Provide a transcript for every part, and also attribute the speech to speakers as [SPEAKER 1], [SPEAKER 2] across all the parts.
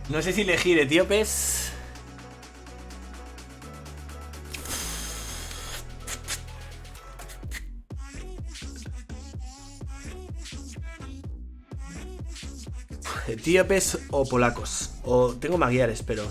[SPEAKER 1] No sé si elegir etíopes. Etíopes o polacos. O tengo magiares, pero...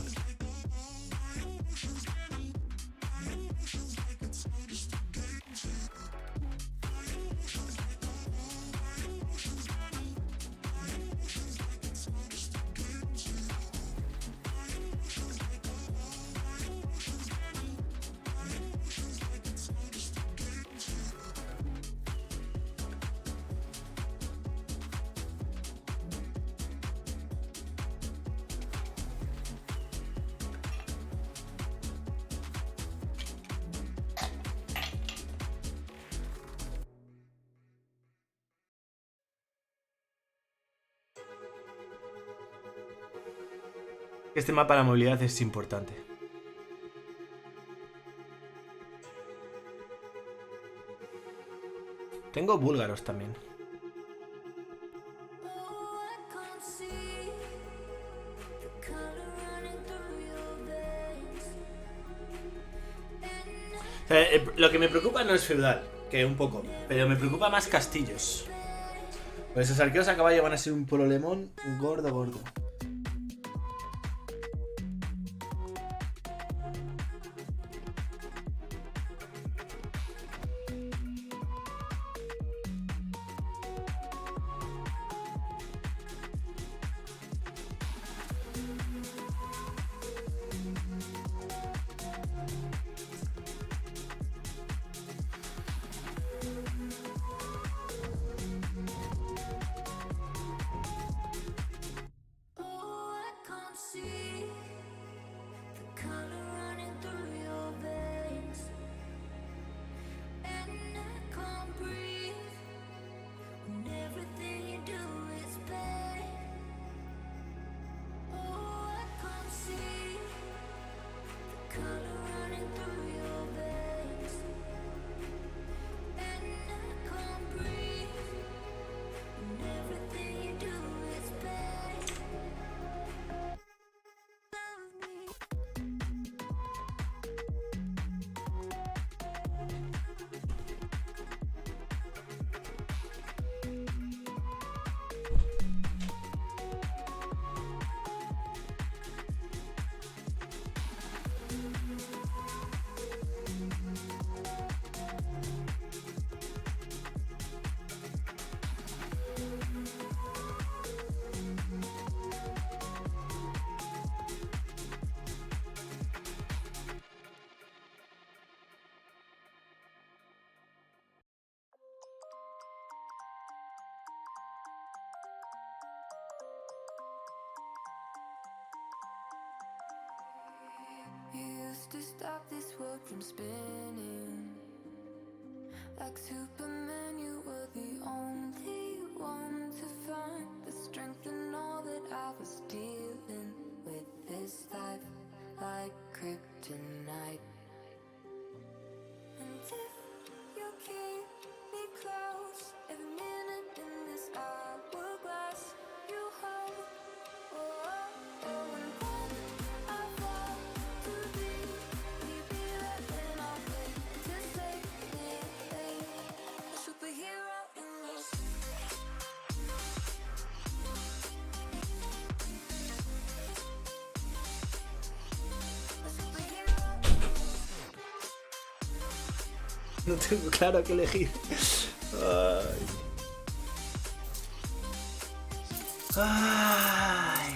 [SPEAKER 1] Este mapa de la movilidad es importante. Tengo búlgaros también. Lo que me preocupa no es feudal, que un poco, pero me preocupa más castillos. Pues esos arqueros a caballo van a ser un problemón gordo, gordo.
[SPEAKER 2] To stop this world from spinning like Superman, you were the only one to find the strength in all that I was dealing with. This life like kryptonite, and if you keep me close every minute in this hourglass you hold, oh, oh, oh, and when I fall to be
[SPEAKER 1] No tengo claro qué elegir. Ay. Ay.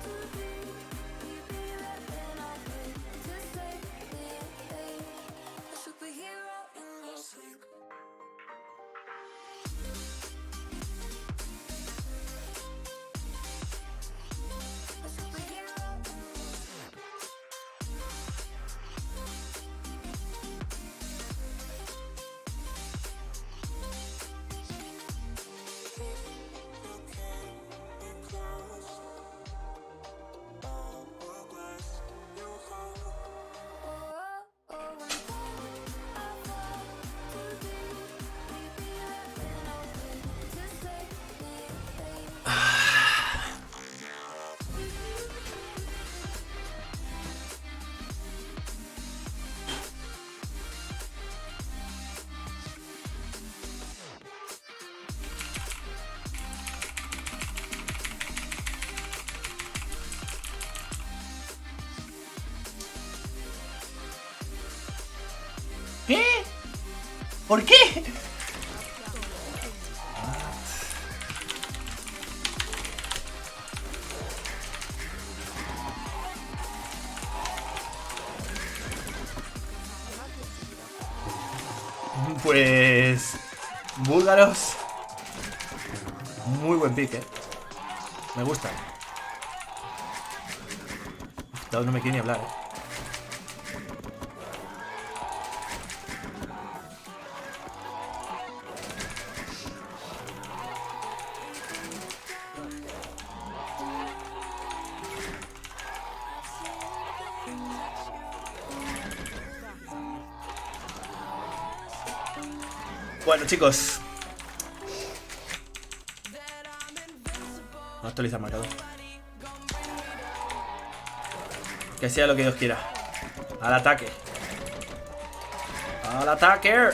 [SPEAKER 2] To be
[SPEAKER 1] qué? ¿Por qué? Pues... búlgaros. Muy buen pick, me gusta. DauT no me quiere ni hablar, Bueno, chicos. No actualiza el marcador. Que sea lo que Dios quiera. Al ataque. Al ataque.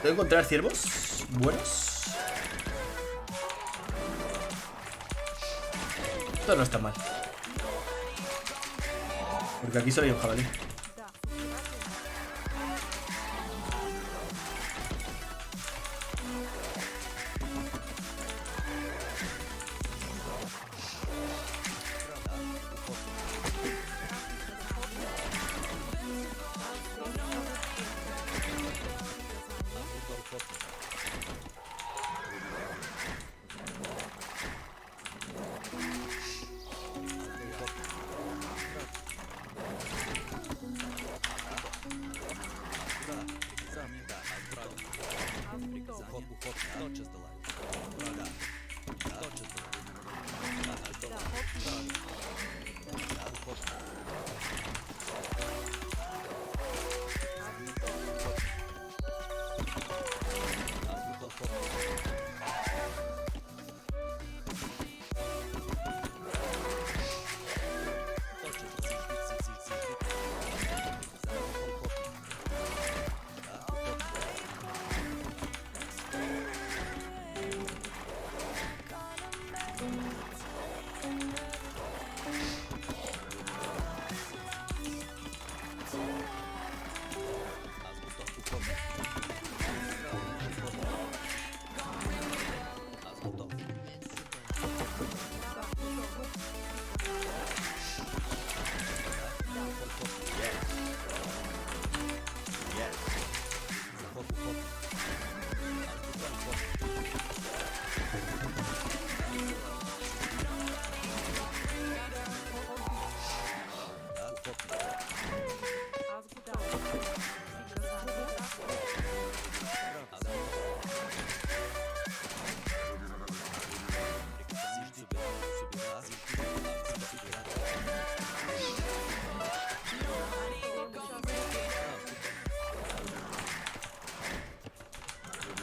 [SPEAKER 1] ¿Puedo encontrar ciervos buenos? Esto no está mal. Porque aquí solo hay un jabalí.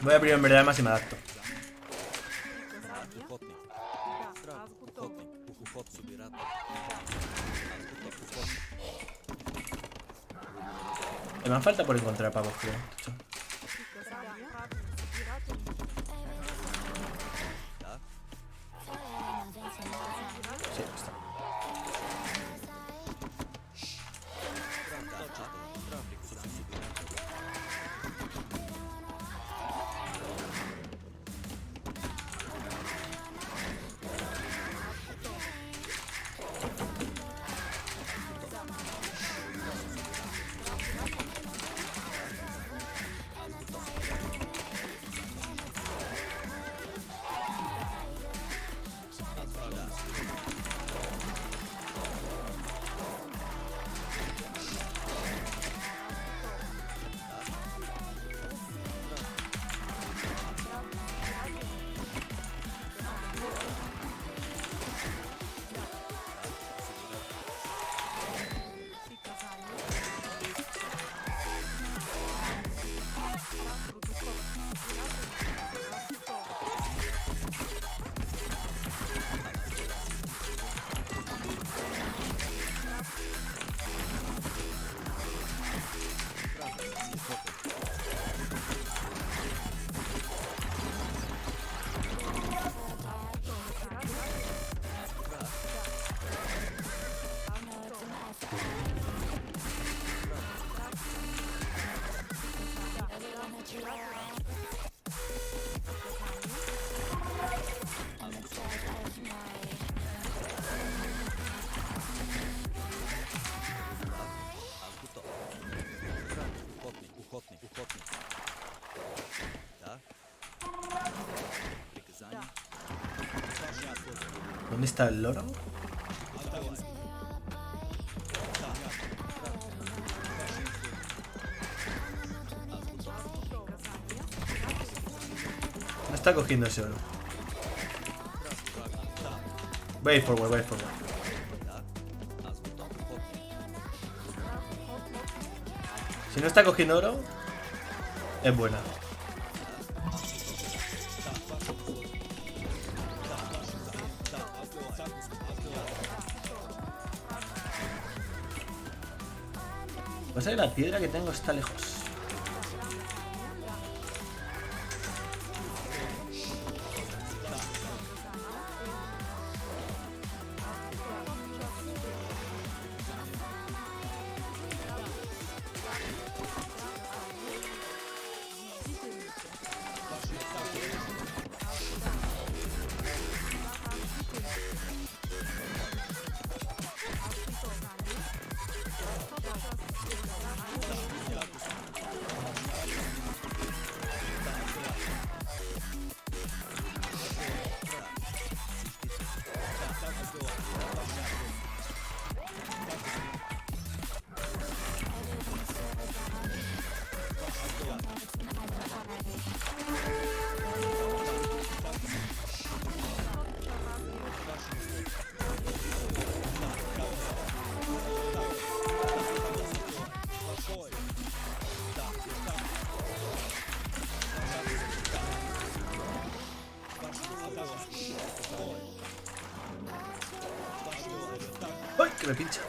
[SPEAKER 1] Voy a primero en verdad más y me adapto. Me dan falta por encontrar pavos, creo. Sí, está. ¿Dónde está el loro? No está cogiendo ese oro. Wait forward, wait forward. Si no está cogiendo oro, es buena. Pasa que la piedra que tengo está lejos. ¡Ay, que me pincha!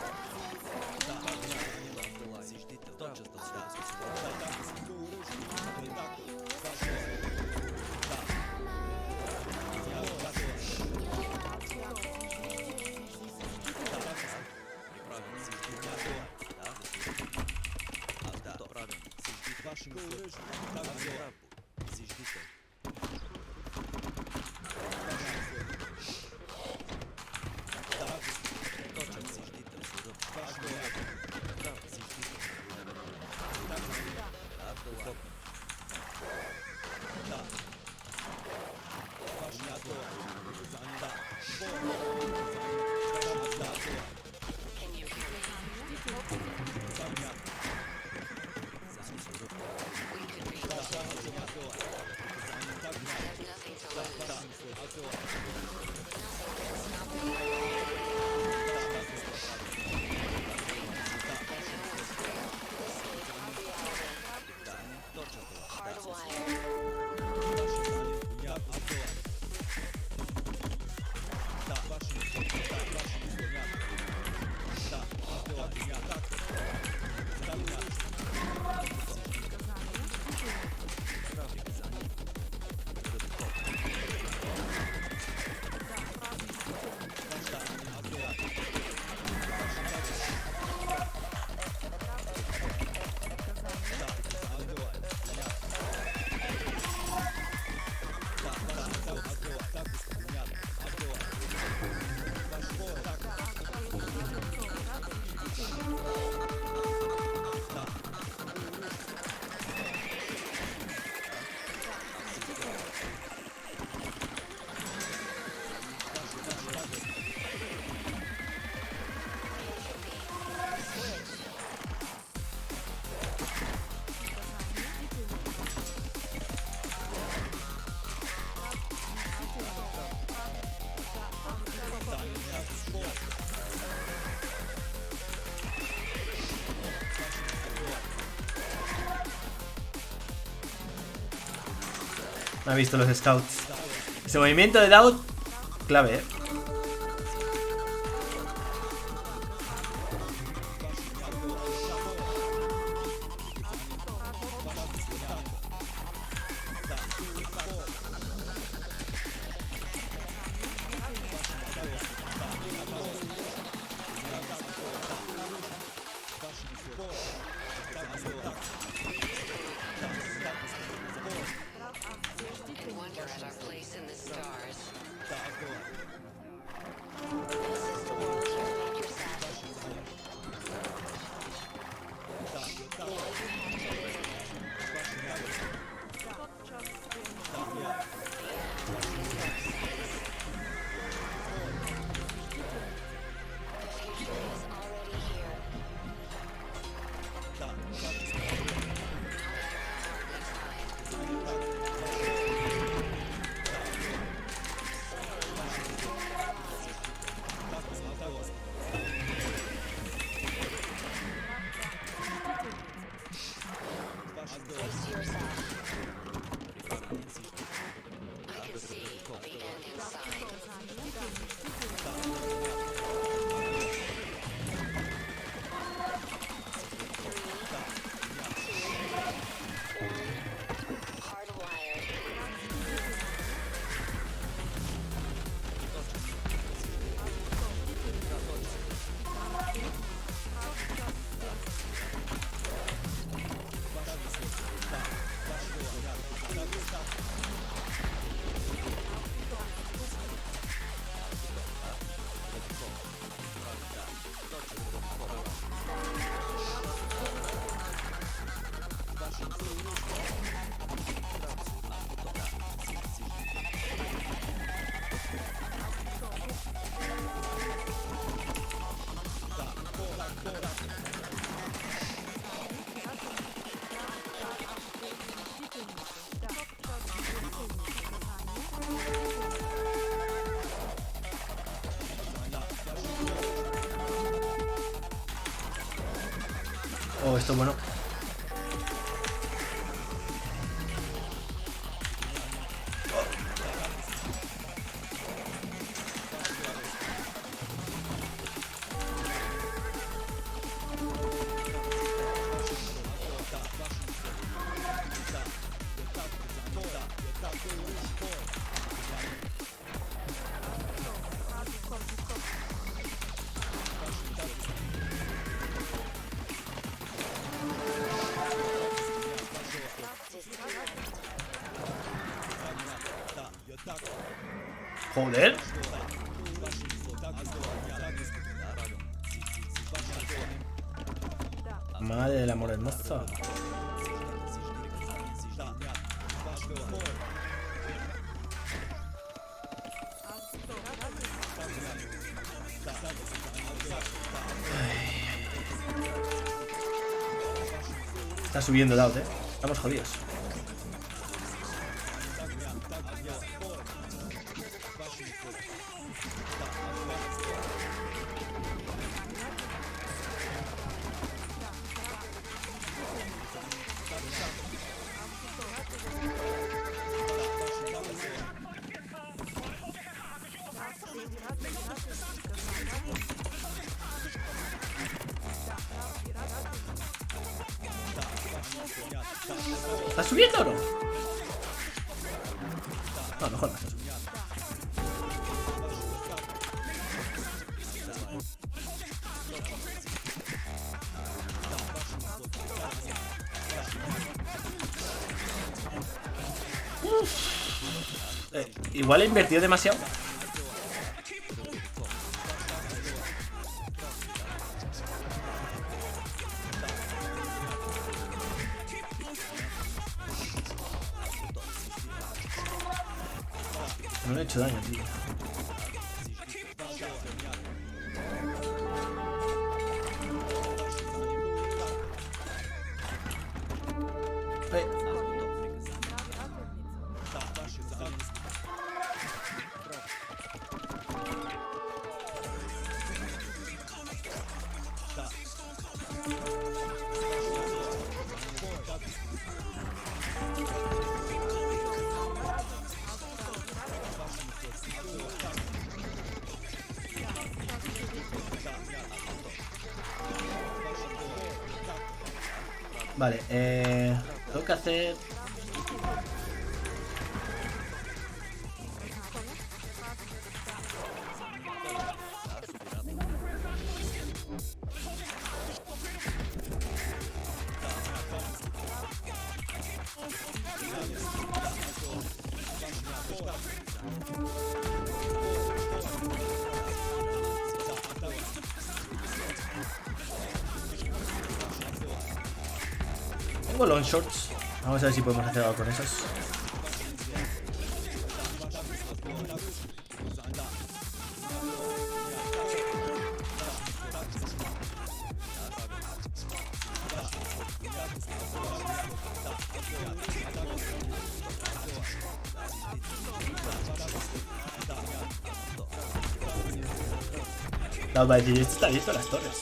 [SPEAKER 1] Me ha visto los scouts. Ese movimiento de DauT, clave, ¿eh? esto bueno. Joder. Madre del amor hermoso. Está subiendo DauT, Estamos jodidos. ¿Está subiendo o no? No, mejor no está subiendo. Igual he invertido demasiado. No le he hecho daño, tío. Vale, tengo que hacer... Tengo long shorts. Vamos a ver si podemos hacer algo con esos. Va a decir, esto está listo las torres.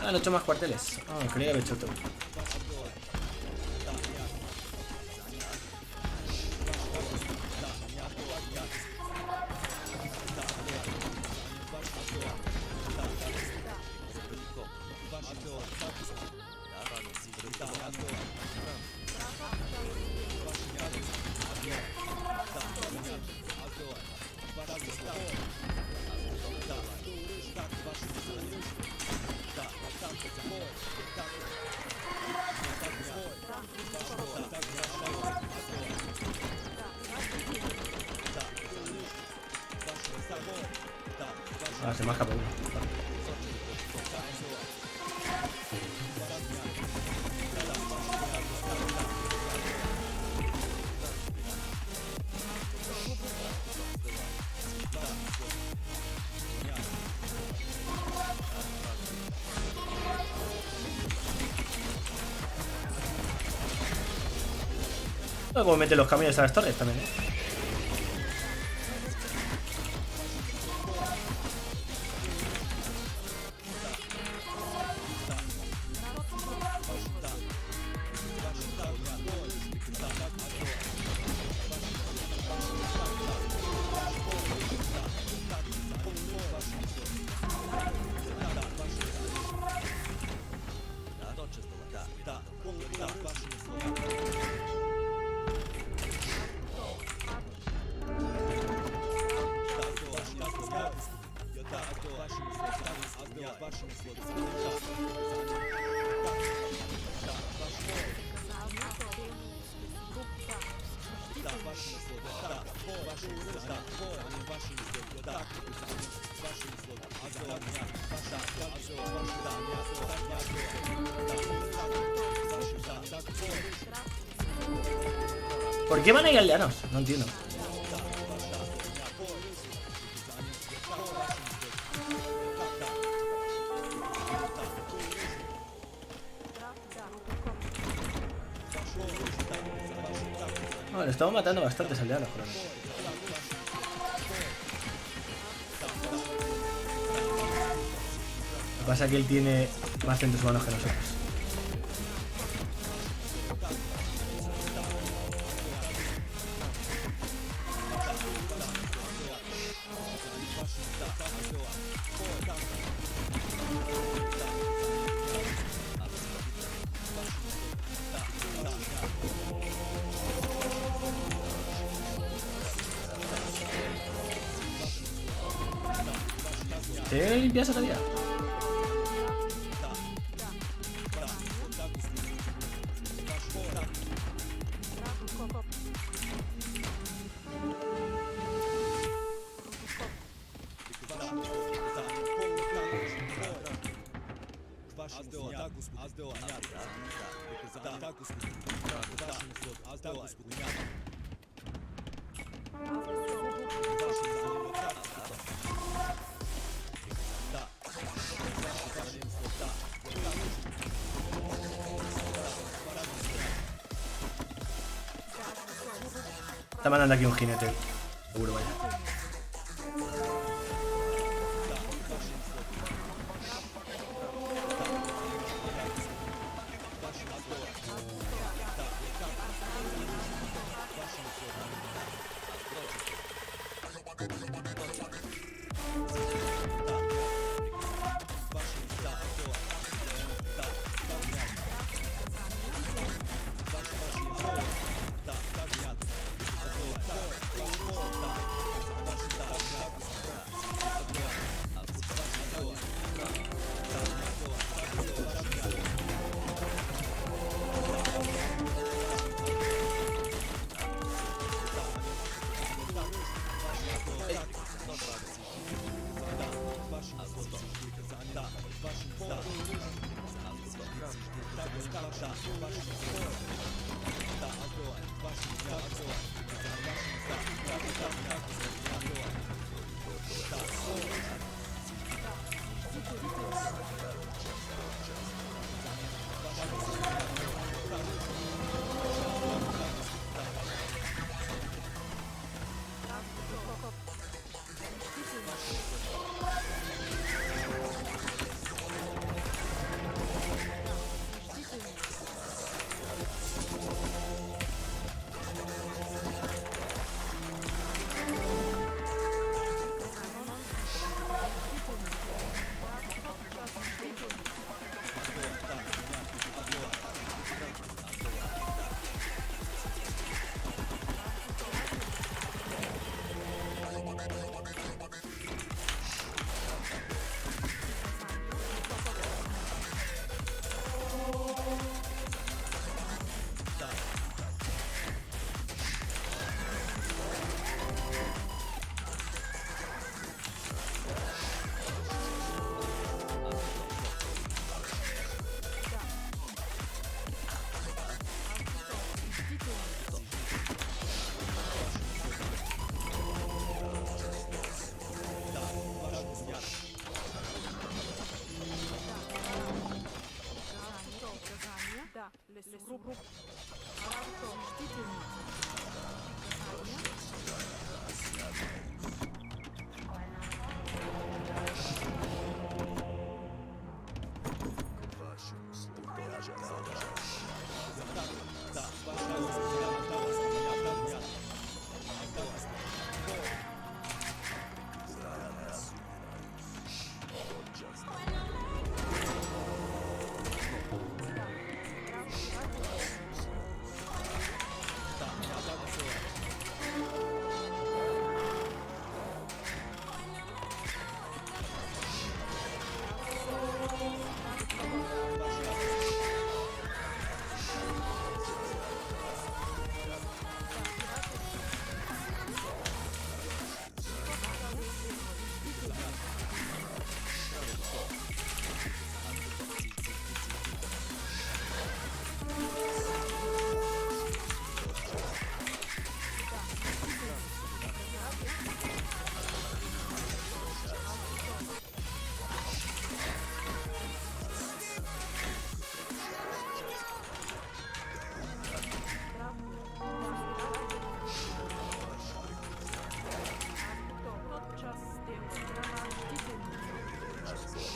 [SPEAKER 1] Ah, no he hecho más cuarteles. Ah, creía que había hecho todo. Ah, se me ha escapado uno. Como mete los caminos a las torres también, ¿eh? ¿Por qué van a ir aldeanos? No entiendo. No, le estamos matando bastantes aldeanos, pero no. Lo que pasa es que él tiene más centros humanos que nosotros. ¿Te limpias todavía? Está mandando aquí un jinete. Seguro, vaya.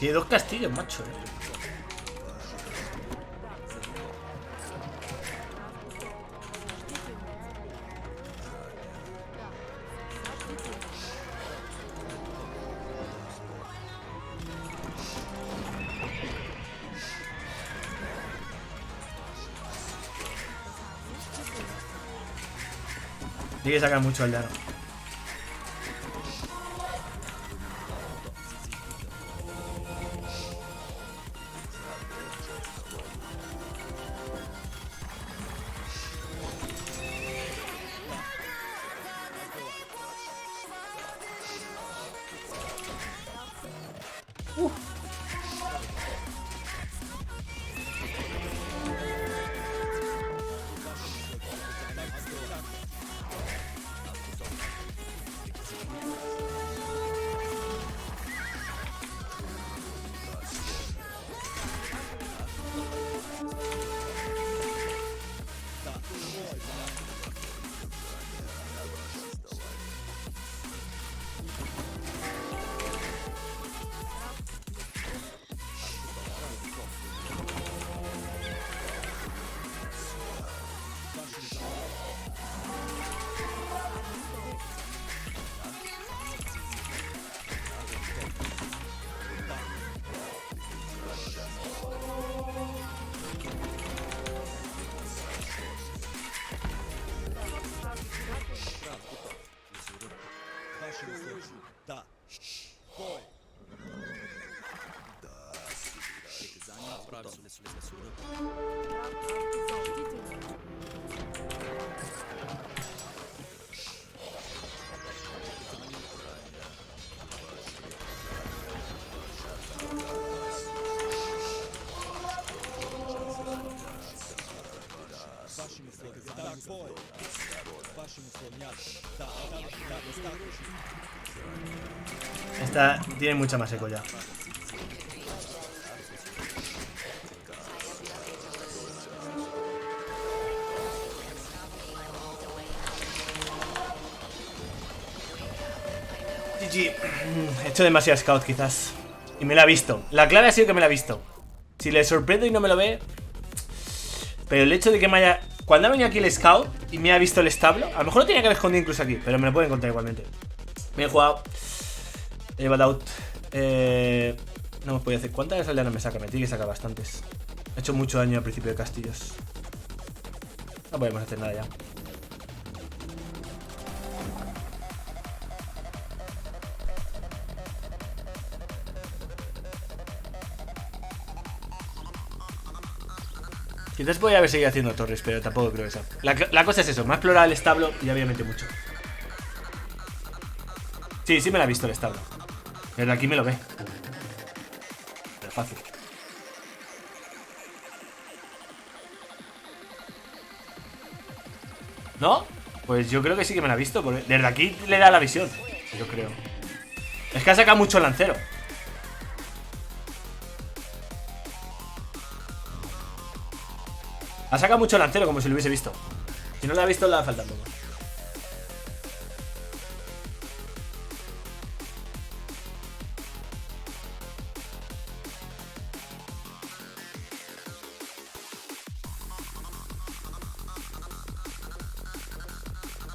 [SPEAKER 1] Tiene 2 castillos, macho, Tiene que sacar mucho al llano. Esta tiene mucha más eco ya. GG. He hecho demasiado scout quizás. Y me la ha visto. La clave ha sido que me la ha visto. Si le sorprendo y no me lo ve. Pero el hecho de que me haya... Cuando ha venido aquí el scout y me ha visto el establo, a lo mejor lo tenía que haber escondido incluso aquí, pero me lo puedo encontrar igualmente. Me he jugado. Lleva DauT. No me podía hacer. ¿Cuántas aldeanas me saca? Me tiene que sacar bastantes. He hecho mucho daño al principio de castillos. No podemos hacer nada ya. Quizás voy a haber seguido haciendo torres, pero tampoco creo eso. La cosa es eso, me ha explorado el establo y obviamente mucho. Sí, sí me la ha visto el establo. Pero aquí me lo ve. Pero fácil. ¿No? Pues yo creo que sí que me la ha visto, porque desde aquí le da la visión. Yo creo. Es que ha sacado mucho lancero. Ha sacado mucho lancero, como si lo hubiese visto. Si no lo ha visto, le va faltando.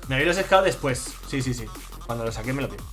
[SPEAKER 1] Me había los scouts después. Sí, sí, sí. Cuando lo saqué me lo pido.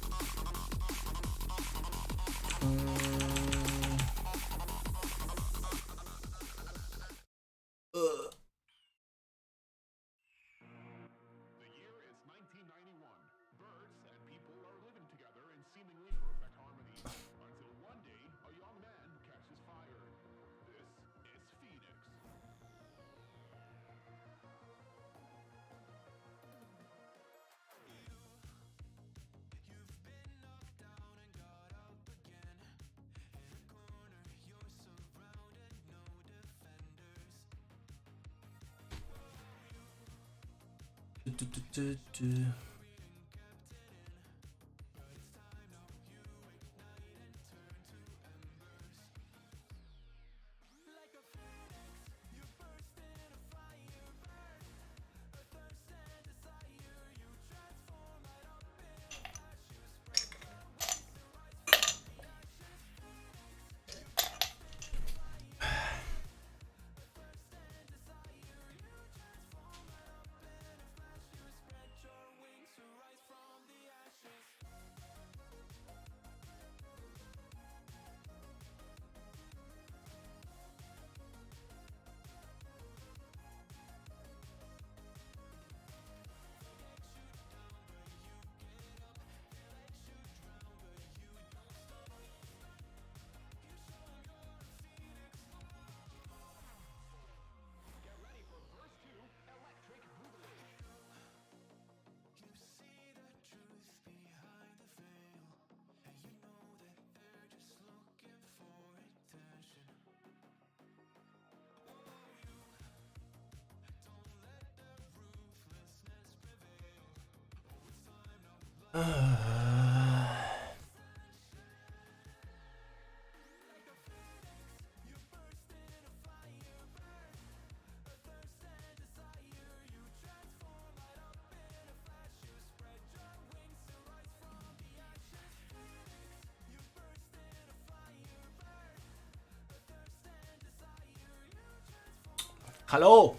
[SPEAKER 1] Hello,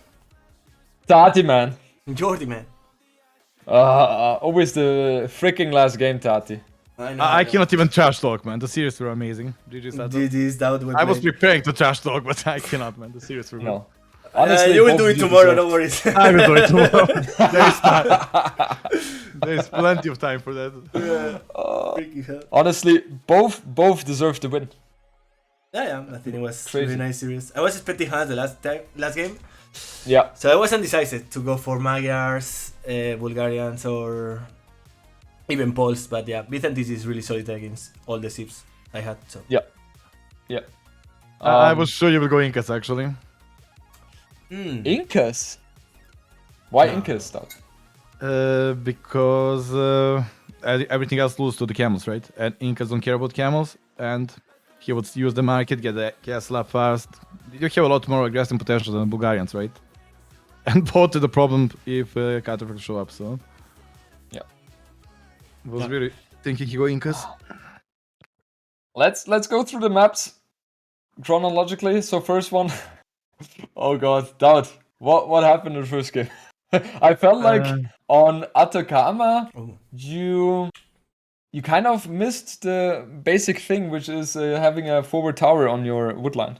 [SPEAKER 3] TaToH, man.
[SPEAKER 1] Jordi, man.
[SPEAKER 3] Always the freaking last game, TaToH.
[SPEAKER 4] I cannot even trash talk, man. The series were amazing. GG's TaToH.
[SPEAKER 1] GG's DauT.
[SPEAKER 4] I was preparing to trash talk, but I cannot, man. The series were good.
[SPEAKER 3] No. Honestly,
[SPEAKER 1] you will
[SPEAKER 3] both
[SPEAKER 1] do it
[SPEAKER 3] you
[SPEAKER 1] tomorrow,
[SPEAKER 3] deserved.
[SPEAKER 1] don't worry.
[SPEAKER 4] I will do it tomorrow. There's plenty of time for that.
[SPEAKER 1] Freaking hell.
[SPEAKER 3] Honestly, both deserve to win.
[SPEAKER 1] Yeah, I think it was
[SPEAKER 3] Crazy.
[SPEAKER 1] really nice series. I was expecting Hans the last game,
[SPEAKER 3] Yeah.
[SPEAKER 1] so I was undecided to go for Magyars, Bulgarians, or even Poles. But yeah, Byzantines is really solid against all the ships I had. So
[SPEAKER 3] Yeah.
[SPEAKER 4] I was sure you will go Incas, actually.
[SPEAKER 3] Incas. Why
[SPEAKER 1] No.
[SPEAKER 3] Incas, though?
[SPEAKER 4] Because everything else loses to the camels, right? And Incas don't care about camels, and he would use the market, get the castle up fast. You have a lot more aggressive potential than the Bulgarians, right? And both is the problem if counterfacts show up, so...
[SPEAKER 3] Yeah.
[SPEAKER 4] Was
[SPEAKER 1] Yeah.
[SPEAKER 4] really thinking he go Incas.
[SPEAKER 3] Let's go through the maps chronologically. So first one. Oh god, DauT. What happened in the first game? I felt like on Atacama
[SPEAKER 1] Oh.
[SPEAKER 3] you kind of missed the basic thing, which is having a forward tower on your wood line.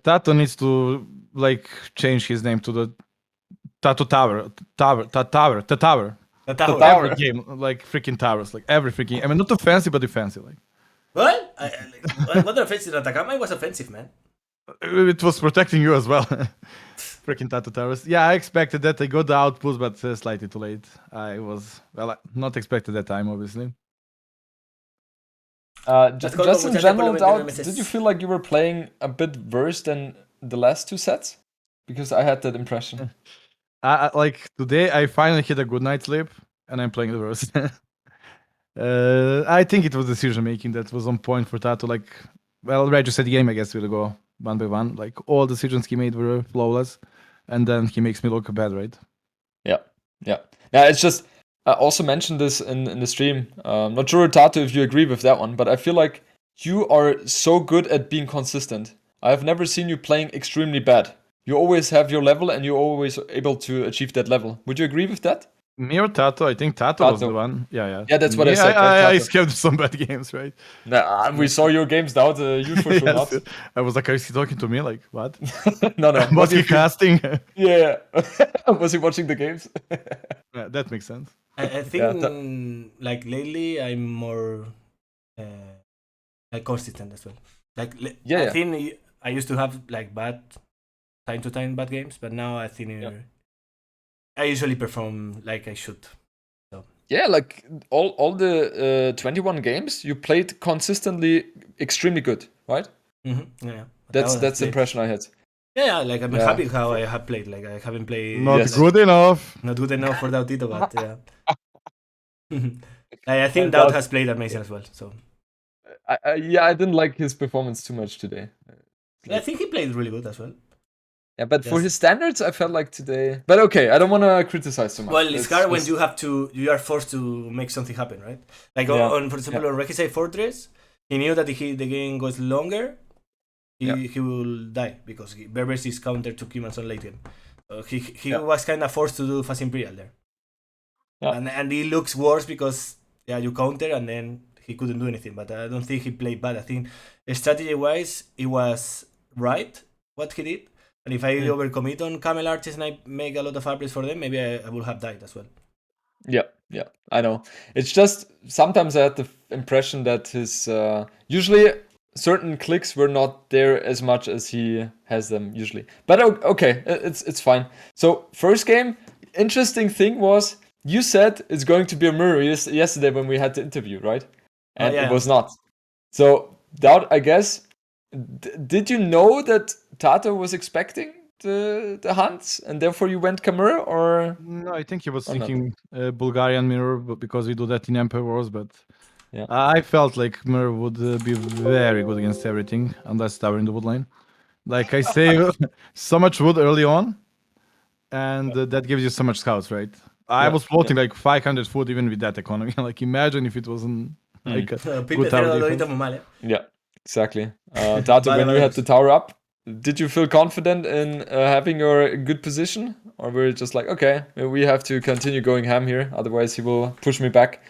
[SPEAKER 4] TaToH needs to, like, change his name to the TaToH Tower.
[SPEAKER 1] The tower.
[SPEAKER 3] tower.
[SPEAKER 4] Every game, like, freaking towers. Like, every freaking... I mean, not offensive, but defensive, like.
[SPEAKER 1] What? Not offensive. Atacama was offensive, man.
[SPEAKER 4] It was protecting you as well. Freaking TaToH Towers. Yeah, I expected that. I got the outputs, but slightly too late. I was, well, not expected that time, obviously.
[SPEAKER 3] Just in
[SPEAKER 1] muchachos,
[SPEAKER 3] general,
[SPEAKER 1] por lo
[SPEAKER 3] DauT,
[SPEAKER 1] menos
[SPEAKER 3] did you feel like you were playing a bit worse than the last two sets? Because I had that impression.
[SPEAKER 4] Like, today, I finally had a good night's sleep, and I'm playing the worst. I think it was decision making that was on point for TaToH. Like, well, Reg said the game, I guess, will go one by one. Like, all decisions he made were flawless, and then he makes me look bad, right?
[SPEAKER 3] Yeah. It's just I also mentioned this in the stream. Not sure, TaToH, if you agree with that one, but I feel like you are so good at being consistent. I have never seen you playing extremely bad. You always have your level, and you're always able to achieve that level. Would you agree with that?
[SPEAKER 4] Me or TaToH? I think TaToH was the
[SPEAKER 3] TaToH.
[SPEAKER 4] one. Yeah.
[SPEAKER 3] Yeah, that's what I
[SPEAKER 4] Me,
[SPEAKER 3] said, right,
[SPEAKER 4] I
[SPEAKER 3] TaToH.
[SPEAKER 4] skipped some bad games, right?
[SPEAKER 3] Nah, we saw your games, DauT. You for sure
[SPEAKER 4] Yes.
[SPEAKER 3] not.
[SPEAKER 4] I was like, is he talking to me? Like, what?
[SPEAKER 3] No.
[SPEAKER 4] Was
[SPEAKER 3] What do
[SPEAKER 4] he
[SPEAKER 3] you feel?
[SPEAKER 4] casting?
[SPEAKER 3] Yeah. Was he watching the games?
[SPEAKER 4] Yeah, that makes sense.
[SPEAKER 1] I think like lately I'm more like consistent as well. Like
[SPEAKER 3] Yeah,
[SPEAKER 1] I
[SPEAKER 3] yeah.
[SPEAKER 1] think I used to have like bad time to time bad games, but now I think I usually perform like I should.
[SPEAKER 3] Yeah, like all the 21 games you played consistently extremely good, right?
[SPEAKER 1] Mm-hmm. Yeah,
[SPEAKER 3] That's
[SPEAKER 1] That was
[SPEAKER 3] the impression I had.
[SPEAKER 1] Yeah, like I'm
[SPEAKER 3] Yeah.
[SPEAKER 1] happy how I have played. Like I haven't played
[SPEAKER 4] Not
[SPEAKER 3] Yes.
[SPEAKER 4] good enough.
[SPEAKER 1] not good enough for DauTito, but yeah. Like, I think
[SPEAKER 3] And
[SPEAKER 1] DauT
[SPEAKER 3] DauT-
[SPEAKER 1] has played amazing as well. So
[SPEAKER 3] I didn't like his performance too much today.
[SPEAKER 1] I think he played really good as well.
[SPEAKER 3] Yeah, but for
[SPEAKER 1] Yes.
[SPEAKER 3] his standards, I felt like today. But okay, I don't want to criticize too much.
[SPEAKER 1] Well, it's hard when
[SPEAKER 3] just-
[SPEAKER 1] you are forced to make something happen, right? Like
[SPEAKER 3] Yeah.
[SPEAKER 1] on for example, on Rekisai Fortress, he knew that if the game goes longer, he will die because Berbers is counter to humans on late game. He was kind of forced to do Fast Imperial there.
[SPEAKER 3] Yeah.
[SPEAKER 1] And it looks worse because you counter and then he couldn't do anything. But I don't think he played bad. I think strategy wise, it was right what he did. And if I overcommit on Camel Arches and I make a lot of upgrades for them, maybe I would have died as well.
[SPEAKER 3] Yeah, I know. It's just sometimes I had the impression that his usually certain clicks were not there as much as he has them usually. But okay, it's fine. So first game, interesting thing was you said it's going to be a mirror yesterday when we had the interview, right? And it was not. So DauT, I guess. Did you know that TaToH was expecting the hunts, and therefore you went Khmer, or
[SPEAKER 4] No, I think he was
[SPEAKER 3] Or not.
[SPEAKER 4] thinking Bulgarian mirror because we do that in Emperor Wars, but
[SPEAKER 3] Yeah.
[SPEAKER 4] I felt like mirror would be very good against everything unless tower in the wood line. Like I save so much wood early on, and that gives you so much scouts, right? I
[SPEAKER 3] Yeah,
[SPEAKER 4] was floating like 500 food even with that economy. Like imagine if it wasn't like a
[SPEAKER 1] Pipe
[SPEAKER 4] good tower
[SPEAKER 1] cero
[SPEAKER 4] defense.
[SPEAKER 1] Dorito muy mal,
[SPEAKER 3] Yeah, exactly. TaToH,
[SPEAKER 1] Vale,
[SPEAKER 3] when you
[SPEAKER 1] vale,
[SPEAKER 3] had the
[SPEAKER 1] pues.
[SPEAKER 3] tower up, did you feel confident in having your good position, or were you just like, okay, we have to continue going ham here, otherwise he will push me back?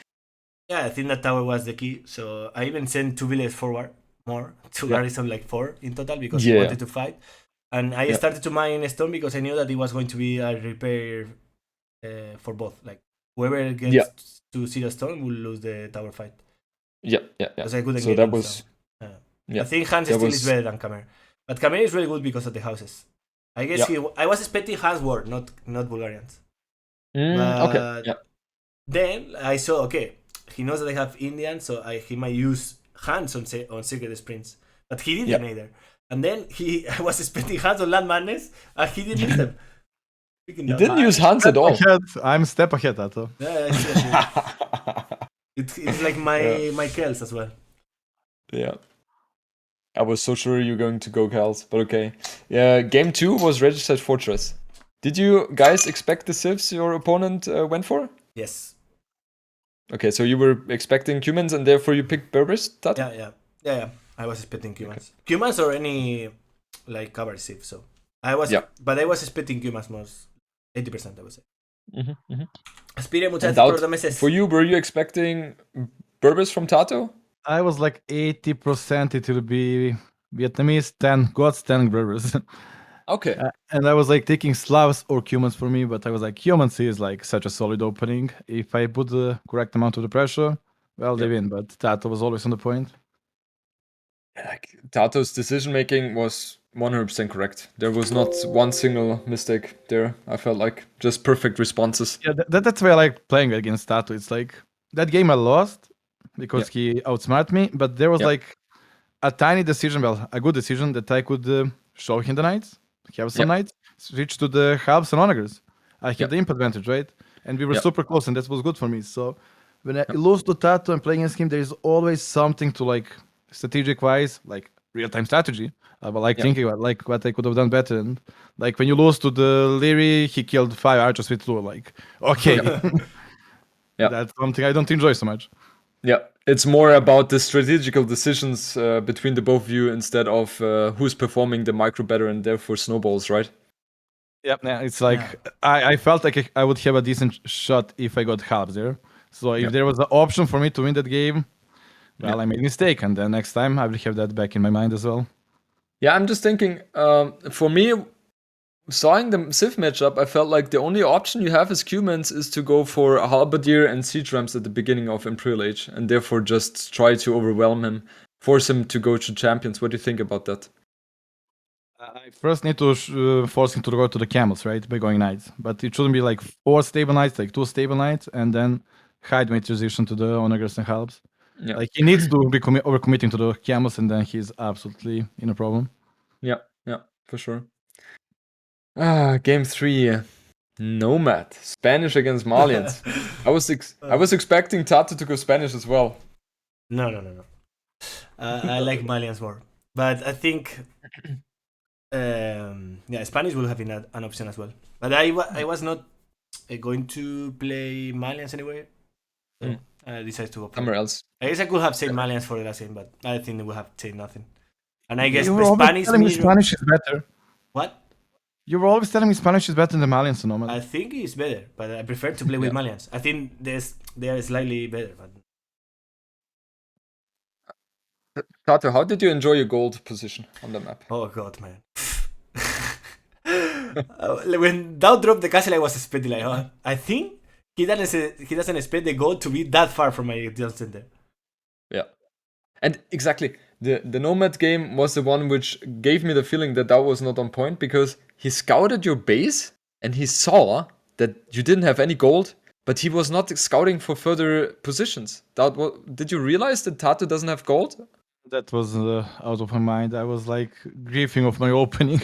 [SPEAKER 1] Yeah, I think that tower was the key. So I even sent 2 villages forward more to
[SPEAKER 3] Yeah.
[SPEAKER 1] garrison like 4 in total because he
[SPEAKER 3] Yeah.
[SPEAKER 1] wanted to fight. And I
[SPEAKER 3] Yeah.
[SPEAKER 1] started to mine stone because I knew that it was going to be a repair for both. Like whoever gets
[SPEAKER 3] Yeah.
[SPEAKER 1] to 0 stone will lose the tower fight.
[SPEAKER 3] Yeah, yeah, yeah.
[SPEAKER 1] Because I couldn't
[SPEAKER 3] So
[SPEAKER 1] get
[SPEAKER 3] that
[SPEAKER 1] in,
[SPEAKER 3] was
[SPEAKER 1] so,
[SPEAKER 3] yeah.
[SPEAKER 1] I think Hans
[SPEAKER 3] that
[SPEAKER 1] still is
[SPEAKER 3] was-
[SPEAKER 1] better than Khmer. But Khmer is really good because of the houses. I guess I was expecting Hans war, not Bulgarians.
[SPEAKER 3] okay.
[SPEAKER 1] But
[SPEAKER 3] Yeah.
[SPEAKER 1] then I saw, okay, he knows that I have Indian, so he might use hands on Secret Sprints. But he didn't either. And then I was expecting hands on Land Madness, and he didn't use them.
[SPEAKER 3] You didn't use Hans at all.
[SPEAKER 4] I'm step ahead, Tato.
[SPEAKER 1] Yeah, I see. It's like my Kells as well.
[SPEAKER 3] Yeah. I was so sure you're going to go Cals, but okay. Yeah, game 2 was Registered Fortress. Did you guys expect the civs your opponent went for?
[SPEAKER 1] Yes.
[SPEAKER 3] Okay, so you were expecting Cumans and therefore you picked Berbers?
[SPEAKER 1] Yeah. I was expecting Cumans. Cumans or any like cover civ, so but I was expecting Cumans most 80%, I would say. Aspire, muchas gracias por 2 meses.
[SPEAKER 3] For you, were you expecting Berbers from TaToH?
[SPEAKER 4] I was like 80% it will be Vietnamese, 10 Goths, 10 Berbers.
[SPEAKER 3] Okay.
[SPEAKER 4] And I was like taking Slavs or Cumans for me, but I was like, Humans is like such a solid opening. If I put the correct amount of the pressure, well, they win. But TaToH was always on the point.
[SPEAKER 3] Like, TaToH's decision making was 100% correct. There was not one single mistake there. I felt like just perfect responses.
[SPEAKER 4] Yeah, that's why I like playing against TaToH. It's like that game I lost because he outsmarted me, but there was like a tiny decision, well, a good decision that I could show him the knights, have some knights, switch to the halves and onagers. I have the imp advantage, right? And we were super close, and that was good for me. So when I lose to TaToH and playing against him, there is always something to like strategic wise, like real time strategy. I like thinking about like what I could have done better. And like when you lose to the Leary, he killed 5 archers with 2. Like, okay, that's something I don't enjoy so much.
[SPEAKER 3] Yeah, it's more about the strategical decisions between the both of you instead of who's performing the micro better and therefore snowballs, right?
[SPEAKER 4] Yeah, it's like I felt like I would have a decent shot if I got halves there. So if there was an option for me to win that game, well, I made a mistake, and then next time I will have that back in my mind as well.
[SPEAKER 3] Yeah, I'm just thinking, for me, sawing the Civ matchup, I felt like the only option you have as Cumans is to go for a Halberdier and Siege Rams at the beginning of Imperial Age, and therefore just try to overwhelm him, force him to go to champions. What do you think about that?
[SPEAKER 4] I first need to force him to go to the camels, right, by going knights. But it shouldn't be like 4 stable knights, like 2 stable knights, and then hide my transition to the onagers and halves.
[SPEAKER 3] Yeah.
[SPEAKER 4] Like he needs to be overcommitting to the camels, and then he's absolutely in a problem.
[SPEAKER 3] Yeah, for sure. Game 3, Nomad, Spanish against Malians. I was expecting TaToH to go Spanish as well.
[SPEAKER 1] No. I like Malians more, but I think Spanish will have been an option as well. But I was not going to play Malians anyway. So I decided to go
[SPEAKER 3] somewhere else.
[SPEAKER 1] I guess I could have said Malians for the last game, but I think they would have said nothing. And I guess
[SPEAKER 4] You were always
[SPEAKER 1] Spanish.
[SPEAKER 4] telling me Spanish is better.
[SPEAKER 1] What?
[SPEAKER 4] You were always telling me Spanish is better than Malians, so Nomad.
[SPEAKER 1] I think it's better, but I prefer to play with Malians. I think they are slightly better. But
[SPEAKER 3] TaToH, how did you enjoy your gold position on the map?
[SPEAKER 1] oh god, man. When DauT dropped the castle, I was expecting like, I think he doesn't expect the gold to be that far from my deal center.
[SPEAKER 3] Yeah, and exactly the Nomad game was the one which gave me the feeling that was not on point, because he scouted your base and he saw that you didn't have any gold, but he was not scouting for further positions. Did you realize that TaToH doesn't have gold?
[SPEAKER 4] That was out of my mind. I was like grieving of my opening.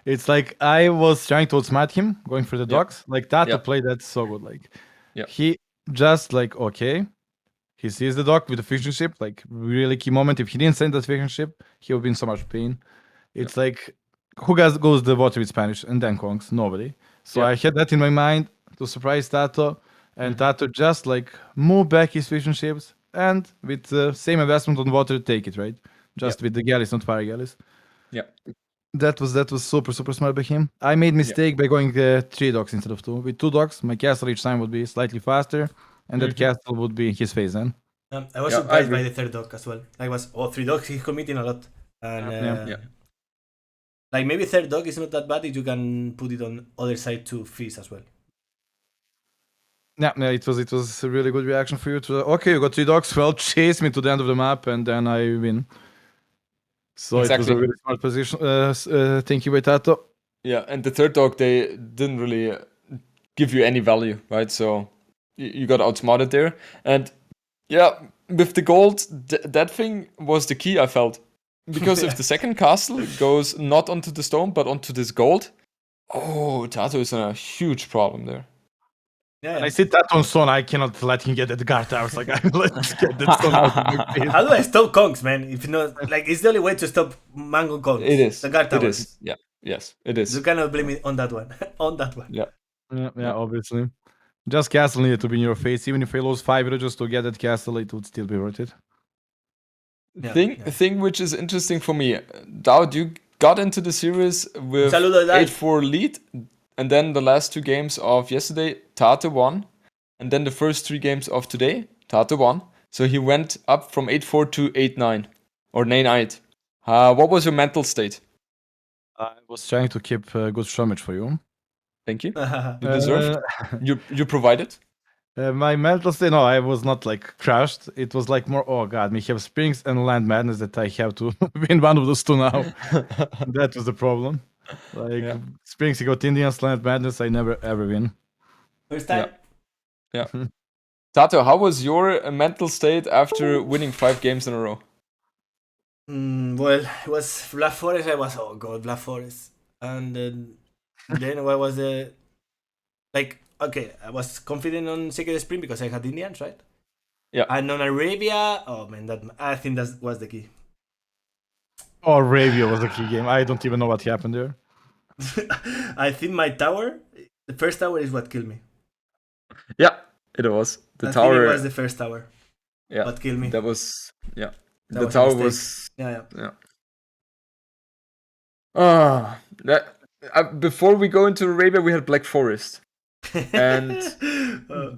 [SPEAKER 4] It's like I was trying to outsmart him, going for the
[SPEAKER 3] Yeah.
[SPEAKER 4] dogs. Like TaToH
[SPEAKER 3] Yeah.
[SPEAKER 4] played that so good. Like
[SPEAKER 3] Yeah.
[SPEAKER 4] he just like okay, he sees the dog with the fishing ship. Like really key moment. If he didn't send that fishing ship, he would be in so much pain. It's like who goes the water with Spanish and then Kongs? Nobody. So
[SPEAKER 3] Yeah.
[SPEAKER 4] I had that in my mind to surprise TaToH, and TaToH just like move back his fishing ships and with the same investment on water, take it right. Just with the galleys, not fire galleys.
[SPEAKER 3] Yeah.
[SPEAKER 4] That was super smart by him. I made mistake by going 3 dogs instead of 2. With 2 dogs, my castle each time would be slightly faster, and that castle would be in his face then.
[SPEAKER 1] I was
[SPEAKER 3] Yeah, I
[SPEAKER 1] surprised by
[SPEAKER 3] agree.
[SPEAKER 1] the third dog as well. I was 3 dogs. He's committing a lot, and
[SPEAKER 3] Yeah.
[SPEAKER 1] like maybe third dog is not that bad if you can put it on other side to feast as well.
[SPEAKER 4] Yeah, it was a really good reaction for you to okay, you got 3 dogs. Well, chase me to the end of the map, and then I win. So it was
[SPEAKER 3] Exactly.
[SPEAKER 4] a really smart position. Thank you, by TaToH.
[SPEAKER 3] Yeah, and the third dog, they didn't really give you any value, right? So you got outsmarted there. And yeah, with the gold, that thing was the key, I felt. Because if the second castle goes not onto the stone, but onto this gold, oh, TaToH is in a huge problem there.
[SPEAKER 1] Yeah.
[SPEAKER 4] And I see that on stone. I cannot let him get that guard. I was like, let's get that stone out of my face.
[SPEAKER 1] How do I stop Kongs, man? If not, like, it's the only way to stop Mango Kongs.
[SPEAKER 3] It is.
[SPEAKER 1] The guard
[SPEAKER 3] It
[SPEAKER 1] towers.
[SPEAKER 3] is. Yeah. Yes, it is.
[SPEAKER 1] You cannot blame it on that one. On that one.
[SPEAKER 3] Yeah.
[SPEAKER 4] Yeah, obviously. Just castle needed to be in your face. Even if I lose 5 villagers to get that castle, it would still be worth it.
[SPEAKER 1] Yeah,
[SPEAKER 3] Thing which is interesting for me, DauT, you got into the series with
[SPEAKER 1] Saludo, Dai.
[SPEAKER 3] 8-4 lead, and then the last 2 games of yesterday, TaToH won, and then the first 3 games of today, TaToH won. So he went up from 8-4 to 8-9 or 9-8. What was your mental state?
[SPEAKER 4] I was trying to keep good damage for you.
[SPEAKER 3] Thank you. You deserved. You provided.
[SPEAKER 4] My mental state, no, I was not like crushed. It was like more, oh god, we have Springs and Land Madness that I have to win one of those 2 now. That was the problem. Like Springs, you got Indians, Land Madness, I never ever win.
[SPEAKER 1] First time.
[SPEAKER 3] Yeah. TaToH, how was your mental state after winning 5 games in a row?
[SPEAKER 1] Well, it was Black Forest. I was, oh god, Black Forest. And then what was the... Like, okay, I was confident on Sacred Spring because I had Indians, right?
[SPEAKER 3] Yeah.
[SPEAKER 1] And on Arabia, oh man, I think that was the key.
[SPEAKER 4] Oh, Arabia was the key game. I don't even know what happened there.
[SPEAKER 1] I think my tower, the first tower is what killed me.
[SPEAKER 3] Yeah, it was. The
[SPEAKER 1] I
[SPEAKER 3] tower
[SPEAKER 1] think it was the first tower.
[SPEAKER 3] Yeah.
[SPEAKER 1] What killed me.
[SPEAKER 3] That was
[SPEAKER 1] That
[SPEAKER 3] the
[SPEAKER 1] was a
[SPEAKER 3] tower
[SPEAKER 1] mistake.
[SPEAKER 3] was
[SPEAKER 1] Yeah.
[SPEAKER 3] Before we go into Arabia, we had Black Forest. And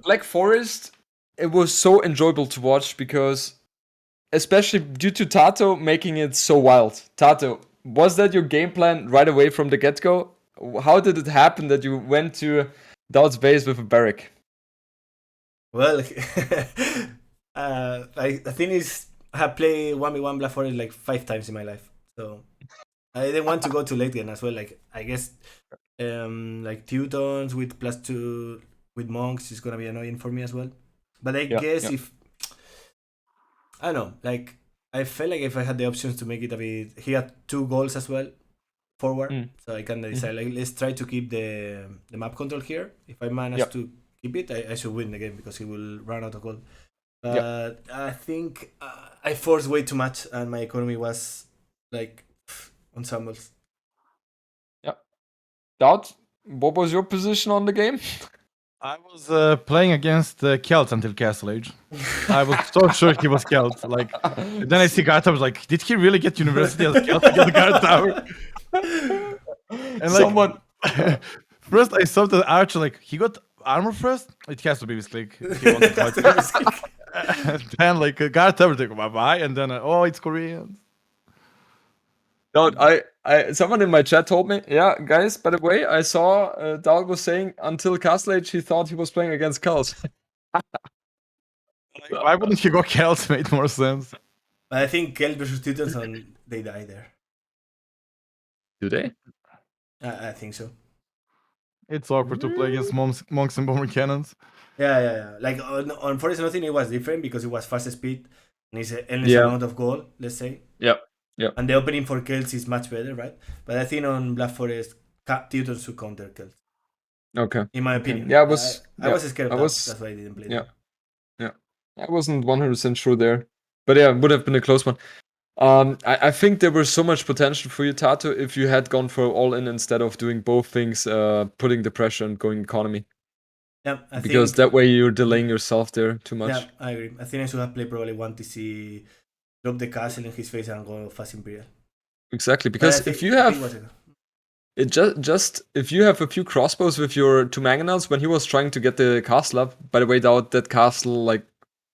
[SPEAKER 3] Black Forest, it was so enjoyable to watch because, especially due to TaToH making it so wild. TaToH, was that your game plan right away from the get-go? How did it happen that you went to DauT's base with a barrack?
[SPEAKER 1] Well, the thing is, I have played 1v1 Black Forest like 5 times in my life. So I didn't want to go to late game as well. Like, I guess like Teutons with +2 with monks is gonna be annoying for me as well. But I guess if I don't know, like I felt like if I had the options to make it a bit, he had 2 goals as well forward, so I can decide like let's try to keep the map control here. If I manage to keep it, I should win the game because he will run out of gold. But I think I forced way too much and my economy was like on shambles.
[SPEAKER 3] DauT, what was your position on the game?
[SPEAKER 4] I was playing against Celt until Castle Age. I was so sure he was Celt. Like, then I see guard tower. I was like, did he really get university as Celt to get the guard tower? And like,
[SPEAKER 3] Someone.
[SPEAKER 4] first I saw the archer. Like, he got armor first. It has to be his click. He won the fight. And then like guard tower, like bye bye. And then oh, it's Korean.
[SPEAKER 3] DauT, I someone in my chat told me, yeah, guys, by the way, I saw DauT was saying until Castle Age he thought he was playing against Celt.
[SPEAKER 4] Like, why wouldn't he go Celt? Made more sense.
[SPEAKER 1] But I think Kel versus Teutons and they die there.
[SPEAKER 3] Do they?
[SPEAKER 1] I think so.
[SPEAKER 4] It's awkward to play against monks and bomber cannons.
[SPEAKER 1] Yeah. Like on Forest Nothing it was different because it was fast speed and it's an endless amount of goal, let's say.
[SPEAKER 3] Yeah. Yeah.
[SPEAKER 1] And the opening for Kells is much better, right? But I think on Black Forest, Teuton should counter Kells.
[SPEAKER 3] Okay.
[SPEAKER 1] In my
[SPEAKER 3] Okay.
[SPEAKER 1] opinion.
[SPEAKER 3] Yeah,
[SPEAKER 1] I was scared of
[SPEAKER 3] I
[SPEAKER 1] that.
[SPEAKER 3] was.
[SPEAKER 1] That's why I didn't play
[SPEAKER 3] Yeah.
[SPEAKER 1] that.
[SPEAKER 3] Yeah. I wasn't 100% sure there, but yeah, it would have been a close one. I think there was so much potential for you, TaToH, if you had gone for all in instead of doing both things, putting the pressure and going economy.
[SPEAKER 1] Yeah, I
[SPEAKER 3] Because
[SPEAKER 1] think
[SPEAKER 3] that way you're delaying yourself there too much.
[SPEAKER 1] Yeah, I agree. I think I should have played probably 1TC, drop the castle in his face and go fast Imperial.
[SPEAKER 3] Exactly,
[SPEAKER 1] But I
[SPEAKER 3] because
[SPEAKER 1] think-
[SPEAKER 3] if you
[SPEAKER 1] I think it
[SPEAKER 3] have
[SPEAKER 1] was a-
[SPEAKER 3] it just if you have a few crossbows with your two mangonels, when he was trying to get the castle up, by the way, that castle, like,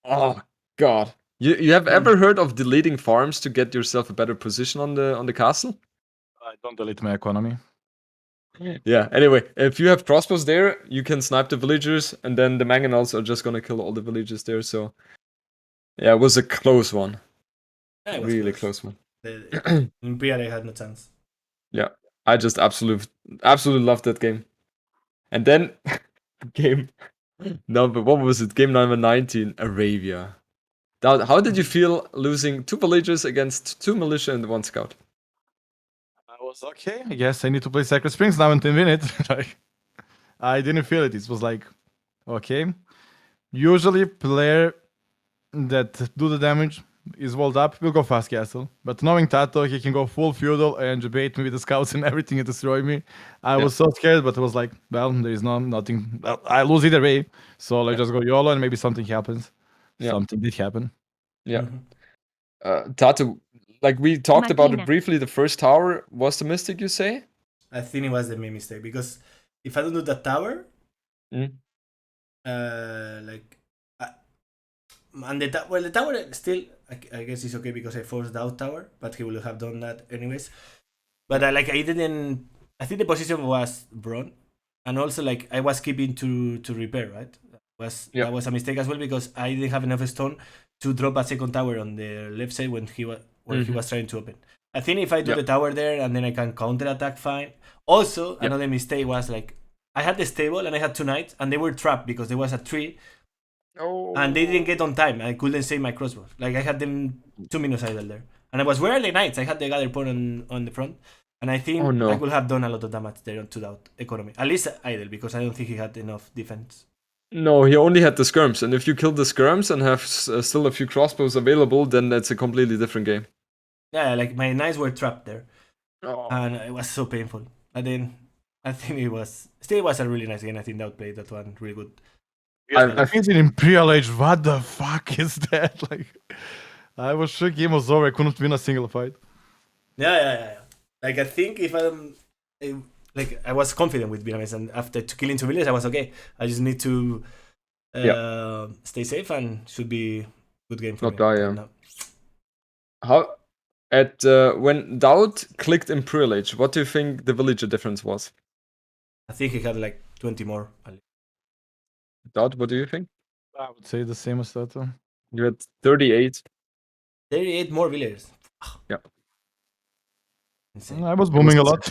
[SPEAKER 3] oh god. You have ever heard of deleting farms to get yourself a better position on the castle?
[SPEAKER 4] I don't delete my economy.
[SPEAKER 3] Yeah, anyway, if you have crossbows there, you can snipe the villagers, and then the mangonels are just gonna kill all the villagers there, so yeah, it was a close one.
[SPEAKER 1] Yeah, it was
[SPEAKER 3] Really close one.
[SPEAKER 1] The Imperial I had no chance.
[SPEAKER 3] Yeah, I just absolutely loved that game. And then game number, what was it? Game number 19, Arabia. DauT, how did you feel losing 2 villagers against 2 militia and 1 scout?
[SPEAKER 4] I was okay. I guess I need to play Sacred Springs now in 10 minutes. Like, I didn't feel it. It was like, okay. Usually, player that do the damage is walled up will go fast castle. But knowing TaToH, he can go full feudal and debate me with the scouts and everything and destroy me. I was so scared, but I was like, well, there is nothing. Well, I lose either way. So let's just go YOLO and maybe something happens.
[SPEAKER 3] Yeah.
[SPEAKER 4] Something did happen.
[SPEAKER 3] Yeah. TaToH, like we talked about it briefly, the first tower was the mystic, you say?
[SPEAKER 1] I think it was the main mistake because if I don't do that tower, like, and the tower still, I guess it's okay because I forced DauT tower, but he would have done that anyways. But I didn't. I think the position was wrong, and also like I was keeping to repair, right? That was a mistake as well because I didn't have enough stone to drop a second tower on the left side when he was trying to open. I think if I do the tower there and then I can counter attack, fine. Also, another mistake was like I had the stable and I had 2 knights and they were trapped because there was a tree.
[SPEAKER 3] Oh.
[SPEAKER 1] And they didn't get on time. I couldn't save my crossbow. Like I had them 2 minutes idle there. And I was, where are the knights? I had the gather point on the front. And I think I could have done a lot of damage there to DauT economy. At least idle, because I don't think he had enough defense.
[SPEAKER 3] No, he only had the skirms. And if you kill the skirms and have still a few crossbows available, then that's a completely different game.
[SPEAKER 1] Yeah, like my knights were trapped there.
[SPEAKER 3] Oh.
[SPEAKER 1] And it was so painful. And then I think it was a really nice game. I think DauT played that one really good.
[SPEAKER 4] I think in Imperial Age, what the fuck is that? Like, I was sure game was over. I couldn't win a single fight.
[SPEAKER 1] Yeah. Like I think if I was confident with Vietnamese, and after killing 2 villages, I was okay. I just need to stay safe and should be good game for
[SPEAKER 3] Not
[SPEAKER 1] me.
[SPEAKER 3] die, yeah.
[SPEAKER 1] No.
[SPEAKER 3] How when DauT clicked Imperial Age, what do you think the villager difference was?
[SPEAKER 1] I think he had like 20 more.
[SPEAKER 3] DauT, what do you think?
[SPEAKER 4] I would say the same as that.
[SPEAKER 3] You had 38.
[SPEAKER 1] 38 more villagers.
[SPEAKER 3] Yeah.
[SPEAKER 1] Insane.
[SPEAKER 4] I was booming a lot.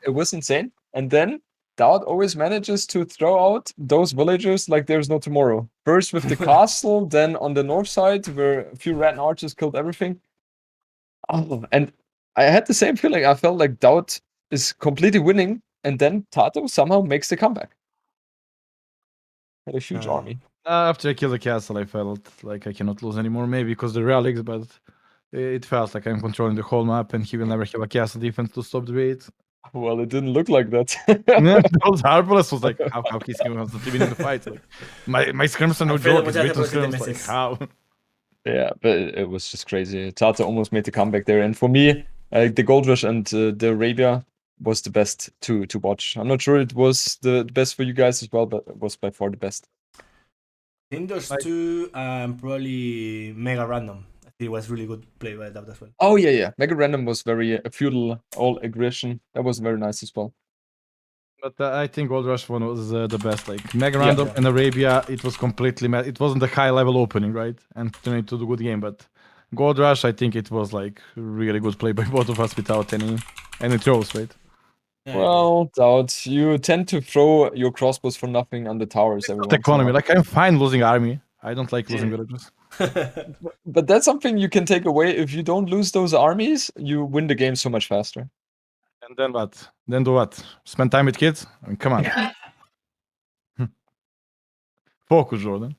[SPEAKER 3] It was insane. And then DauT always manages to throw out those villagers like there's no tomorrow. First with the castle, then on the north side where a few rat archers killed everything. Oh, and I had the same feeling. I felt like DauT is completely winning, and then TaToH somehow makes the comeback. Had a huge army.
[SPEAKER 4] After I killed the castle, I felt like I cannot lose anymore. Maybe because the relics, but it felt like I'm controlling the whole map, and he will never have a castle defense to stop the raid.
[SPEAKER 3] Well, it didn't look like that.
[SPEAKER 4] Those Harbolus was like, how he's constantly winning the fight? Like, my skirms are no joke. It's written skirms. Like, how?
[SPEAKER 3] Yeah, but it was just crazy. TaToH almost made the comeback there, and for me, the Gold Rush and the Arabia was the best to watch. I'm not sure it was the best for you guys as well, but it was by far the best.
[SPEAKER 1] I think those two probably mega random. I think it was really good play by DauT as well.
[SPEAKER 3] Oh yeah. Mega Random was very feudal, all aggression. That was very nice as well.
[SPEAKER 4] But I think Gold Rush one was the best. Like Mega Random and Arabia, it was completely it wasn't a high level opening, right? And turned into the good game. But Gold Rush, I think it was like really good play by both of us without any throws, right?
[SPEAKER 1] Yeah,
[SPEAKER 3] Well, DauT, you tend to throw your crossbows for nothing on the towers.
[SPEAKER 4] The economy, like I'm fine losing army. I don't like losing villages.
[SPEAKER 3] But that's something you can take away. If you don't lose those armies, you win the game so much faster.
[SPEAKER 4] And then what? Then do what? Spend time with kids? I mean, come on. Focus, Jordan.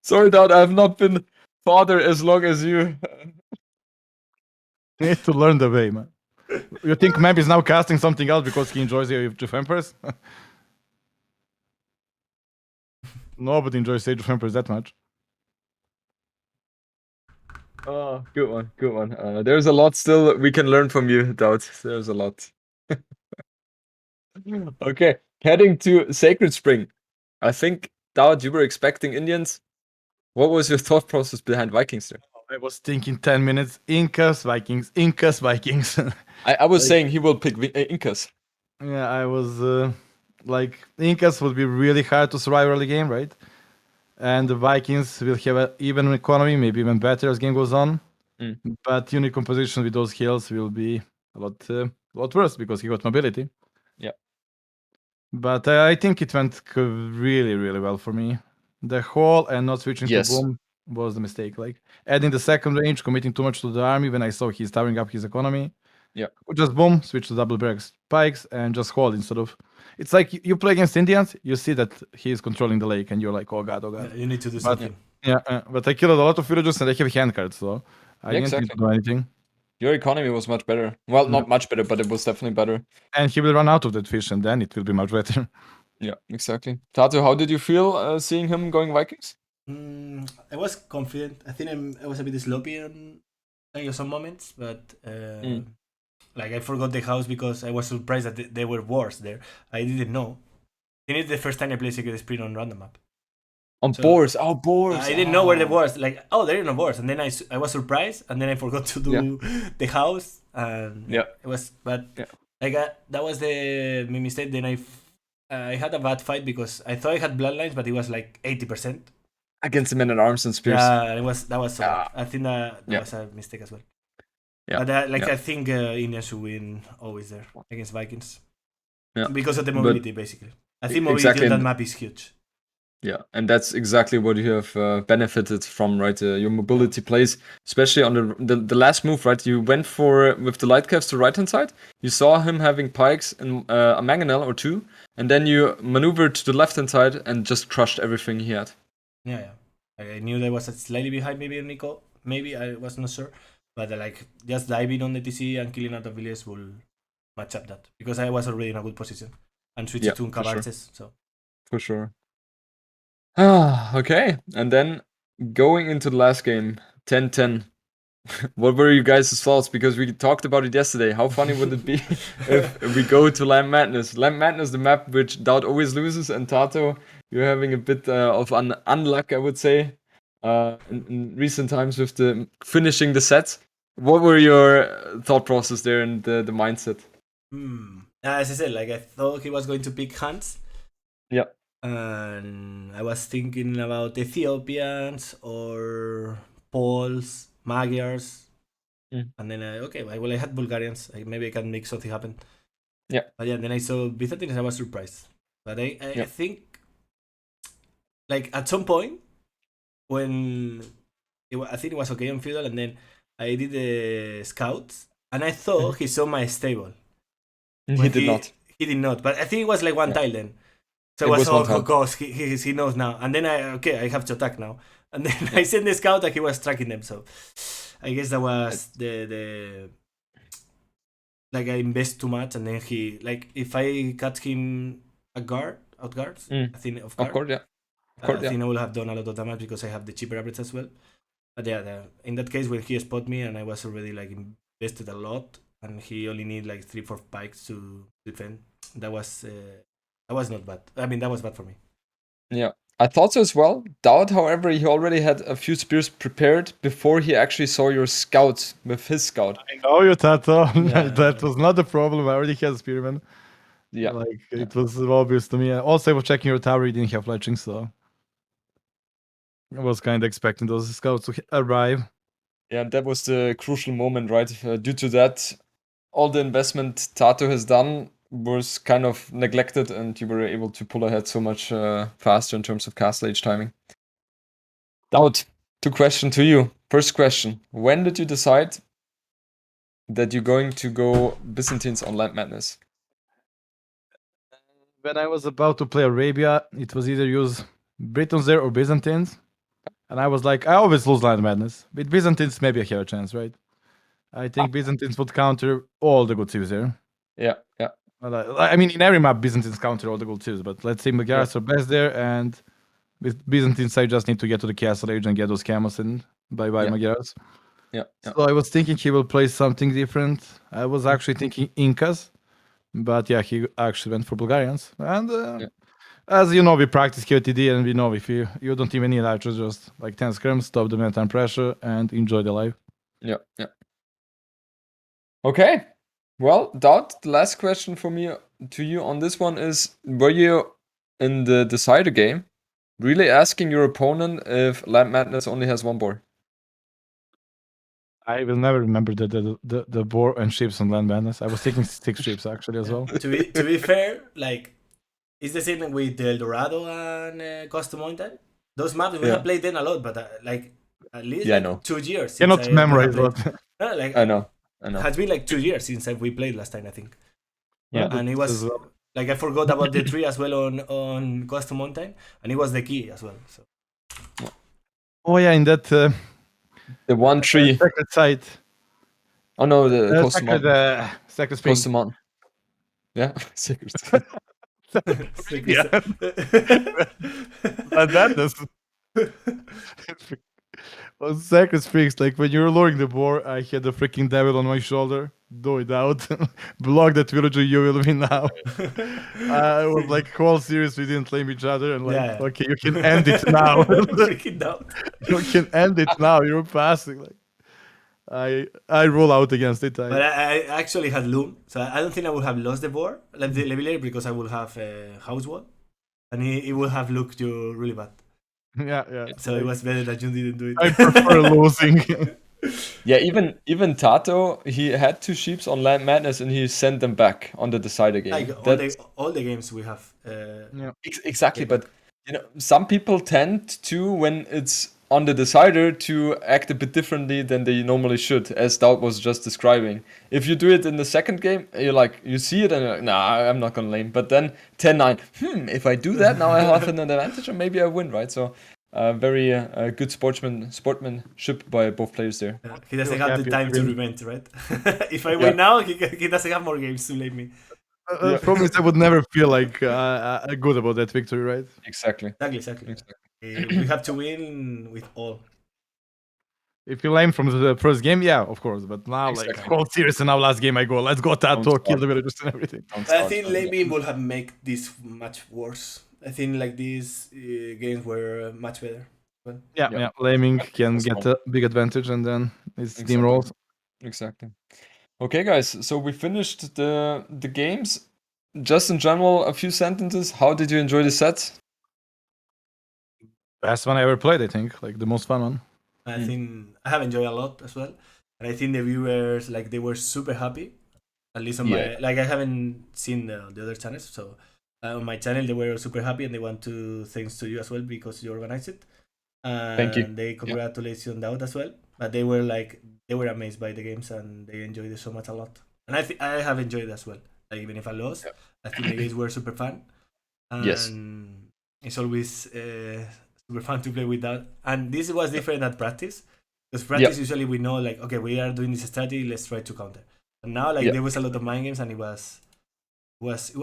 [SPEAKER 3] Sorry, DauT, I have not been father as long as you.
[SPEAKER 4] You need to learn the way, man. You think Map is now casting something else because he enjoys Age of Empires? Nobody enjoys Age of Empires that much.
[SPEAKER 3] Oh, good one, good one. There's a lot still we can learn from you, DauT. There's a lot. Okay, heading to Sacred Spring. I think, DauT, you were expecting Indians. What was your thought process behind Vikings there?
[SPEAKER 4] I was thinking 10 minutes. Incas, Vikings, Incas, Vikings.
[SPEAKER 3] I was saying he will pick Incas.
[SPEAKER 4] Yeah, I was like, Incas would be really hard to survive early game, right? And the Vikings will have an even economy, maybe even better as game goes on. But unit composition with those hills will be a lot worse because he got mobility.
[SPEAKER 3] Yeah.
[SPEAKER 4] But I think it went really, really well for me. The whole and not switching to boom was the mistake. Like adding the second range, committing too much to the army when I saw he's towering up his economy.
[SPEAKER 3] Yeah.
[SPEAKER 4] Just boom, switch to double barrack spikes and just hold instead of. It's like you play against Indians, you see that he's controlling the lake, and you're like, oh god, oh god.
[SPEAKER 1] You need to do something.
[SPEAKER 4] Yeah, but I killed a lot of villagers and they have hand cards, so I didn't need to do anything.
[SPEAKER 3] Your economy was much better. Well, not much better, but it was definitely better.
[SPEAKER 4] And he will run out of that fish, and then it will be much better.
[SPEAKER 3] Yeah, exactly. TaToH, how did you feel seeing him going Vikings?
[SPEAKER 1] I was confident. I think I was a bit sloppy on some moments, but like I forgot the house because I was surprised that they were wars there. I didn't know. I think it's the first time I played Secret Sprint on random map.
[SPEAKER 3] On boars. Boars.
[SPEAKER 1] I didn't know where the wars. Like, there are no wars, and then I was surprised, and then I forgot to do the house, and it was. But like that was the mistake. Then I had a bad fight because I thought I had bloodlines, but it was like 80%
[SPEAKER 3] against the men at arms and spears.
[SPEAKER 1] Yeah, that was so bad. I think that was a mistake as well. Yeah, but I think India should win always there against Vikings. Yeah, because of the mobility, basically. I think mobility on that map is huge.
[SPEAKER 3] Yeah, and that's exactly what you have benefited from, right? Your mobility plays, especially on the last move, right? You went for, with the light caps to right-hand side, you saw him having pikes and a mangonel or two, and then you maneuvered to the left-hand side and just crushed everything he had.
[SPEAKER 1] Yeah. I knew there was a slightly behind maybe Nico, maybe, I was not sure, but like just diving on the TC and killing out the village will match up that, because I was already in a good position and switched to Uncabarches, so.
[SPEAKER 3] For sure. Okay, and then going into the last game, 10-10. What were you guys' thoughts? Because we talked about it yesterday. How funny would it be if we go to Land Madness? Land Madness, the map which DauT always loses, and TaToH, you're having a bit of an unluck, I would say, in recent times with the finishing the sets. What were your thought process there and the mindset?
[SPEAKER 1] As I said, like I thought he was going to pick Hans.
[SPEAKER 3] Yeah.
[SPEAKER 1] And I was thinking about Ethiopians or Poles, Magyars, and then I had Bulgarians. Maybe I can make something happen.
[SPEAKER 3] Yeah.
[SPEAKER 1] But then I saw Byzantines. I was surprised, but I think like at some point when I think it was okay on feudal, and then I did the scouts, and I thought he saw my stable.
[SPEAKER 3] He did not.
[SPEAKER 1] He did not, but I think it was like one tile then. So it was oh gosh, he knows now. And then I have to attack now. And then I sent the scout and he was tracking them. So I guess that was the like I invest too much, and then he like if I cut him out guards, I think of course, I think I will have done a lot of damage because I have the cheaper average as well. But in that case when he spot me and I was already like invested a lot, and he only need like 3-4 pikes to defend, that was not bad. I mean, that was bad for me.
[SPEAKER 3] Yeah, I thought so as well. DauT, however, he already had a few spears prepared before he actually saw your scout with his scout.
[SPEAKER 4] I know you, TaToH. That was not the problem. I already had spearman.
[SPEAKER 3] Yeah.
[SPEAKER 4] Like, it was obvious to me. Also, I was checking your tower, you didn't have fletching, so I was kind of expecting those scouts to arrive.
[SPEAKER 3] Yeah, that was the crucial moment, right? Due to that, all the investment TaToH has done was kind of neglected, and you were able to pull ahead so much faster in terms of castle age timing. DauT, two questions to you. First question: when did you decide that you're going to go Byzantines on Land Madness?
[SPEAKER 4] When I was about to play Arabia, it was either use Britons there or Byzantines. And I was like, I always lose Land Madness. With Byzantines, maybe I have a chance, right? I think Byzantines would counter all the good cities there.
[SPEAKER 3] Yeah, yeah,
[SPEAKER 4] Well, I mean, in every map, Byzantines counter all the good cities, but let's say Magyars are best there, and with Byzantines, I just need to get to the castle age and get those camels in. Bye bye,
[SPEAKER 3] Yeah.
[SPEAKER 4] Magyars.
[SPEAKER 3] yeah.
[SPEAKER 4] So I was thinking he will play something different. I was actually thinking Incas, but yeah, he actually went for Bulgarians. And as you know, we practice QTD, and we know if you don't even need archers, just like 10 scrims, stop the melee pressure, and enjoy the life.
[SPEAKER 3] Yeah, yeah. Okay. Well, DauT, the last question for me to you on this one is: were you in the decider game really asking your opponent if Land Madness only has one board?
[SPEAKER 4] I will never remember the boar and ships on Land Madness. I was taking 6 ships actually as well.
[SPEAKER 1] To be fair, like it's the same with the El Dorado and Costa Mountain. Those maps we have played them a lot, but like at least
[SPEAKER 3] Yeah, I
[SPEAKER 1] like
[SPEAKER 3] know.
[SPEAKER 1] 2 years.
[SPEAKER 4] Cannot
[SPEAKER 1] Since I
[SPEAKER 4] memorize
[SPEAKER 1] played.
[SPEAKER 4] what.
[SPEAKER 1] No, like
[SPEAKER 3] I know.
[SPEAKER 1] it has been like 2 years since we played last time, I think.
[SPEAKER 3] Yeah.
[SPEAKER 1] And it was like I forgot about the tree as well on Costa Mountain, and it was the key as well. So
[SPEAKER 4] Oh yeah, in that
[SPEAKER 3] The 1-3.
[SPEAKER 4] sacred site.
[SPEAKER 3] Oh no, the Costa Mountain.
[SPEAKER 4] Sacred Spring.
[SPEAKER 3] Costa Mountain. Yeah, Sacred.
[SPEAKER 4] Yeah. And that is on Sacred Springs, like when you were lowering the boar, I had the freaking devil on my shoulder. Do it out. Block that villager, you will win now. I was like whole series we didn't claim each other and like okay, you can end it now.
[SPEAKER 1] freaking out.
[SPEAKER 4] You can end it now. You're passing. Like I roll out against it.
[SPEAKER 1] But I actually had loom, so I don't think I would have lost the board, like the leveler, because I would have house wall, and it would have looked you really bad.
[SPEAKER 4] Yeah.
[SPEAKER 1] So it was better that you didn't do it.
[SPEAKER 4] I prefer losing.
[SPEAKER 3] Yeah, even TaToH, he had 2 sheeps on Land Madness and he sent them back on the decider game.
[SPEAKER 1] Like all the games we have.
[SPEAKER 3] Exactly, but you know, some people tend to, when it's on the decider, to act a bit differently than they normally should, as DauT was just describing. If you do it in the second game, you see it and you're like, nah, I'm not gonna lane. But then 10-9, if I do that, now I have an advantage and maybe I win, right? So very good sportsmanship by both players there.
[SPEAKER 1] He doesn't have the time to revenge, right? If I win now, he doesn't have more games to blame me.
[SPEAKER 4] Problem is, I would never feel like good about that victory, right?
[SPEAKER 3] Exactly.
[SPEAKER 1] We have to win with all.
[SPEAKER 4] If you lame from the first game, yeah, of course. But now, like, whole series, and now last game I go, let's go TaToH, kill the villagers and everything.
[SPEAKER 1] I think laming would have made this much worse. I think like these games were much better. Well,
[SPEAKER 4] yeah, laming can get a big advantage, and then it's team rolls.
[SPEAKER 3] Exactly. Okay, guys. So we finished the games. Just in general, a few sentences. How did you enjoy the sets?
[SPEAKER 4] Best one I ever played, I think. Like the most fun one.
[SPEAKER 1] I think I have enjoyed a lot as well, and I think the viewers like they were super happy. At least on my I haven't seen the other channels, so on my channel they were super happy and they want to thanks to you as well because you organized it.
[SPEAKER 3] Thank you.
[SPEAKER 1] They congratulate you on DauT as well. But they were amazed by the games and they enjoyed it so much a lot. And I have enjoyed it as well. Like even if I lost, I think the games were super fun. And
[SPEAKER 3] yes,
[SPEAKER 1] it's always super fun to play with that. And this was different at practice. Because practice usually we know like okay we are doing this strategy, let's try to counter. And now like there was a lot of mind games and it was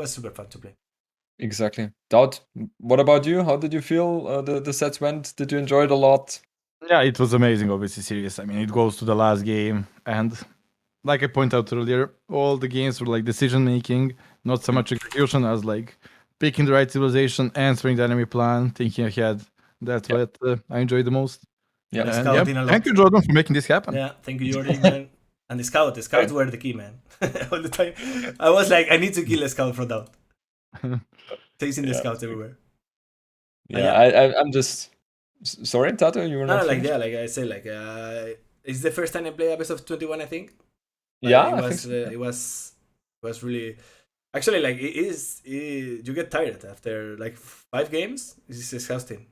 [SPEAKER 1] super fun to play.
[SPEAKER 3] Exactly. DauT, what about you? How did you feel the sets went? Did you enjoy it a lot?
[SPEAKER 4] Yeah, it was amazing, obviously, serious. I mean, it goes to the last game. And like I pointed out earlier, all the games were like decision making, not so much execution as like picking the right civilization, answering the enemy plan, thinking ahead. That's what I enjoyed the most.
[SPEAKER 3] Yeah,
[SPEAKER 4] and thank you, Jordan, for making this happen.
[SPEAKER 1] Yeah, thank you, Jordan, man. And the scouts were the key, man. All the time. I was like, I need to kill a scout from DauT. Chasing the scouts everywhere.
[SPEAKER 3] Yeah, I'm just sorry, TaToH, you were not.
[SPEAKER 1] Like I said, like it's the first time I play a best of 21, I think. But
[SPEAKER 3] yeah,
[SPEAKER 1] it was it was really actually like you get tired after like 5 games. It's exhausting,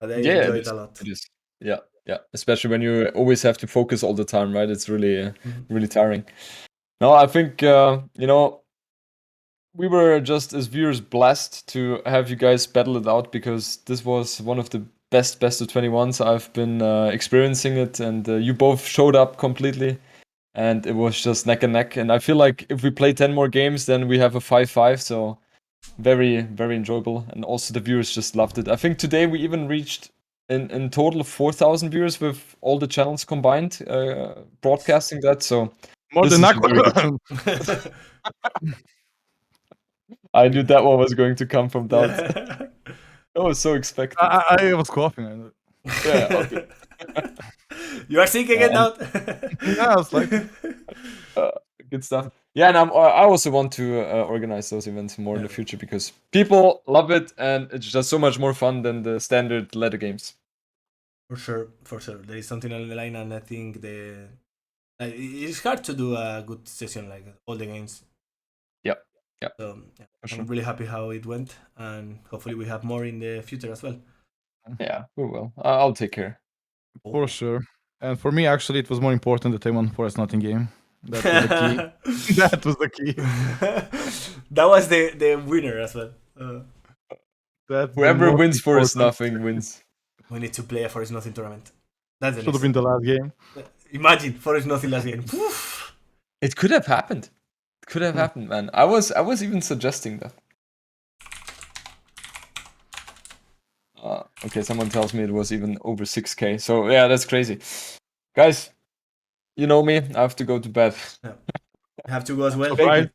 [SPEAKER 1] but I enjoy it a lot.
[SPEAKER 3] It is. Yeah, yeah. Especially when you always have to focus all the time, right? It's really, really tiring. No, I think we were just as viewers blessed to have you guys battle it out because this was one of the best of 21s I've been experiencing it, and you both showed up completely, and it was just neck and neck. And I feel like if we play 10 more games, then we have a 5-5. So very, very enjoyable, and also the viewers just loved it. I think today we even reached in total 4,000 viewers with all the channels combined broadcasting that. So
[SPEAKER 4] More
[SPEAKER 3] this
[SPEAKER 4] than
[SPEAKER 3] is very good.
[SPEAKER 4] Aqua.
[SPEAKER 3] I knew that one was going to come from DauT. I was so expected.
[SPEAKER 4] I was coughing.
[SPEAKER 3] Yeah, okay.
[SPEAKER 1] You are sick again,
[SPEAKER 3] And-
[SPEAKER 1] DauT?
[SPEAKER 4] Yeah, I was like,
[SPEAKER 3] Good stuff. Yeah, and I also want to organize those events more in the future because people love it, and it's just so much more fun than the standard ladder games.
[SPEAKER 1] For sure, for sure. There is something on the line, and I think it's hard to do a good session like all the games.
[SPEAKER 3] Yep.
[SPEAKER 1] So
[SPEAKER 3] For sure.
[SPEAKER 1] I'm really happy how it went, and hopefully we have more in the future as well.
[SPEAKER 3] Yeah, we will. I'll take care.
[SPEAKER 4] for sure. And for me, actually, it was more important that I won Forest Nothing game. That was the key. That was the key.
[SPEAKER 1] That was the winner as well.
[SPEAKER 4] That's the
[SPEAKER 3] Whoever
[SPEAKER 4] most
[SPEAKER 3] wins Forest
[SPEAKER 4] important.
[SPEAKER 3] Nothing wins.
[SPEAKER 1] We need to play a Forest Nothing tournament. That's the
[SPEAKER 4] Should have
[SPEAKER 1] next.
[SPEAKER 4] been the last game.
[SPEAKER 1] Imagine Forest Nothing last game. Poof.
[SPEAKER 3] It could have happened. It could have happened, man. I was even suggesting that. Okay, someone tells me it was even over 6K. So yeah, that's crazy. Guys, you know me. I have to go to bed.
[SPEAKER 1] I have to go as well.
[SPEAKER 4] Surprise.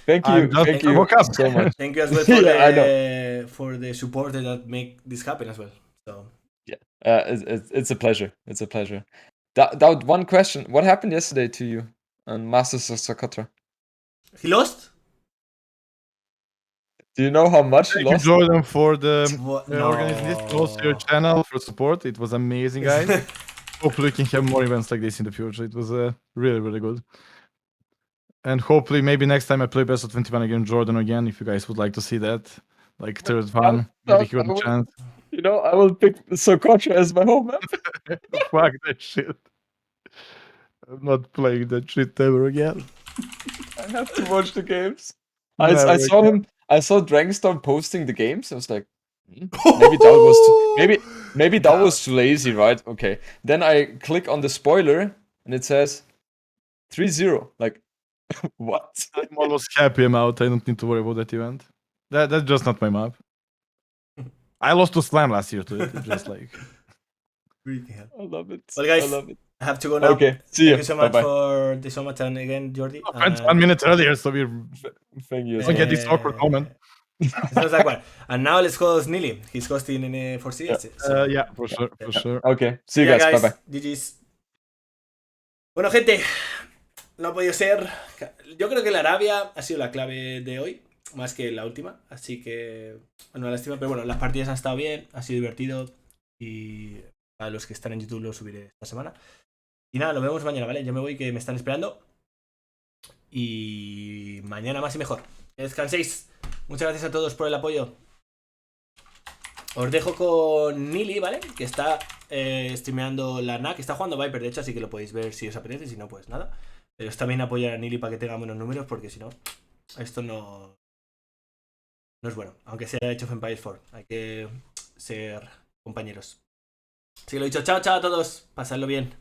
[SPEAKER 3] Thank
[SPEAKER 4] I'm
[SPEAKER 3] you.
[SPEAKER 4] just-
[SPEAKER 3] Thank
[SPEAKER 4] I
[SPEAKER 3] you
[SPEAKER 4] woke up.
[SPEAKER 3] so much.
[SPEAKER 1] Thank you as well for
[SPEAKER 3] Yeah, I
[SPEAKER 1] for the support that make this happen as well. So
[SPEAKER 3] It's a pleasure. It's a pleasure. DauT, one question. What happened yesterday to you on Masters of Socotra?
[SPEAKER 1] he lost.
[SPEAKER 3] Do you know how much you
[SPEAKER 4] Thank you,
[SPEAKER 3] lost?
[SPEAKER 4] Jordan, for the
[SPEAKER 1] What?
[SPEAKER 4] organizing this. Also, your channel for support. It was amazing, guys. Hopefully, we can have more events like this in the future. It was really, really good. And hopefully, maybe next time I play Best of 21 again, Jordan again, if you guys would like to see that. Like third one, maybe he got a chance.
[SPEAKER 3] You know, I will pick Socotra as my home map.
[SPEAKER 4] Fuck that shit. I'm not playing that shit ever again.
[SPEAKER 3] I have to watch the games.
[SPEAKER 4] Never
[SPEAKER 3] I saw
[SPEAKER 4] again.
[SPEAKER 3] him. I saw Drangstorm posting the games. I was like, maybe DauT was maybe DauT was too lazy, right? Okay. Then I click on the spoiler and it says 3-0. Like, what?
[SPEAKER 4] I'm almost happy I'm out. I don't need to worry about that event. That's just not my map. I lost to Slam last year to it. It's just like
[SPEAKER 1] Freaking hell.
[SPEAKER 3] I love it.
[SPEAKER 1] Well, guys,
[SPEAKER 3] I love it.
[SPEAKER 1] I have to go now.
[SPEAKER 3] Okay, see you.
[SPEAKER 1] Thank you so much
[SPEAKER 3] Bye-bye.
[SPEAKER 1] for this so much, and again, Jordi.
[SPEAKER 4] went 1 minute earlier, so we
[SPEAKER 3] Thank you.
[SPEAKER 4] don't get this awkward moment.
[SPEAKER 1] It's not that one. And now let's host Nili. He's hosting in for CS.
[SPEAKER 4] Yeah, for sure, for sure.
[SPEAKER 3] Okay, see you
[SPEAKER 1] Yeah,
[SPEAKER 3] guys. Bye bye.
[SPEAKER 1] GG's. Bueno, gente, no ha podido ser. Yo creo que la Arabia ha sido la clave de hoy, más que la última. Así que, bueno, lástima, pero bueno, las partidas han estado bien, ha sido divertido. Y a los que están en YouTube lo subiré esta semana. Y nada, nos vemos mañana, ¿vale? Yo me voy, que me están esperando. Y mañana más y mejor. Que descanséis. Muchas gracias a todos por el apoyo. Os dejo con Nili, ¿vale? Que está streameando la NAC. Está jugando Viper, de hecho, así que lo podéis ver si os apetece. Si no, pues nada. Pero está bien apoyar a Nili para que tenga buenos números, porque si no, esto no es bueno. Aunque sea hecho of Empires 4. Hay que ser compañeros. Así que lo dicho, chao, chao a todos. Pasadlo bien.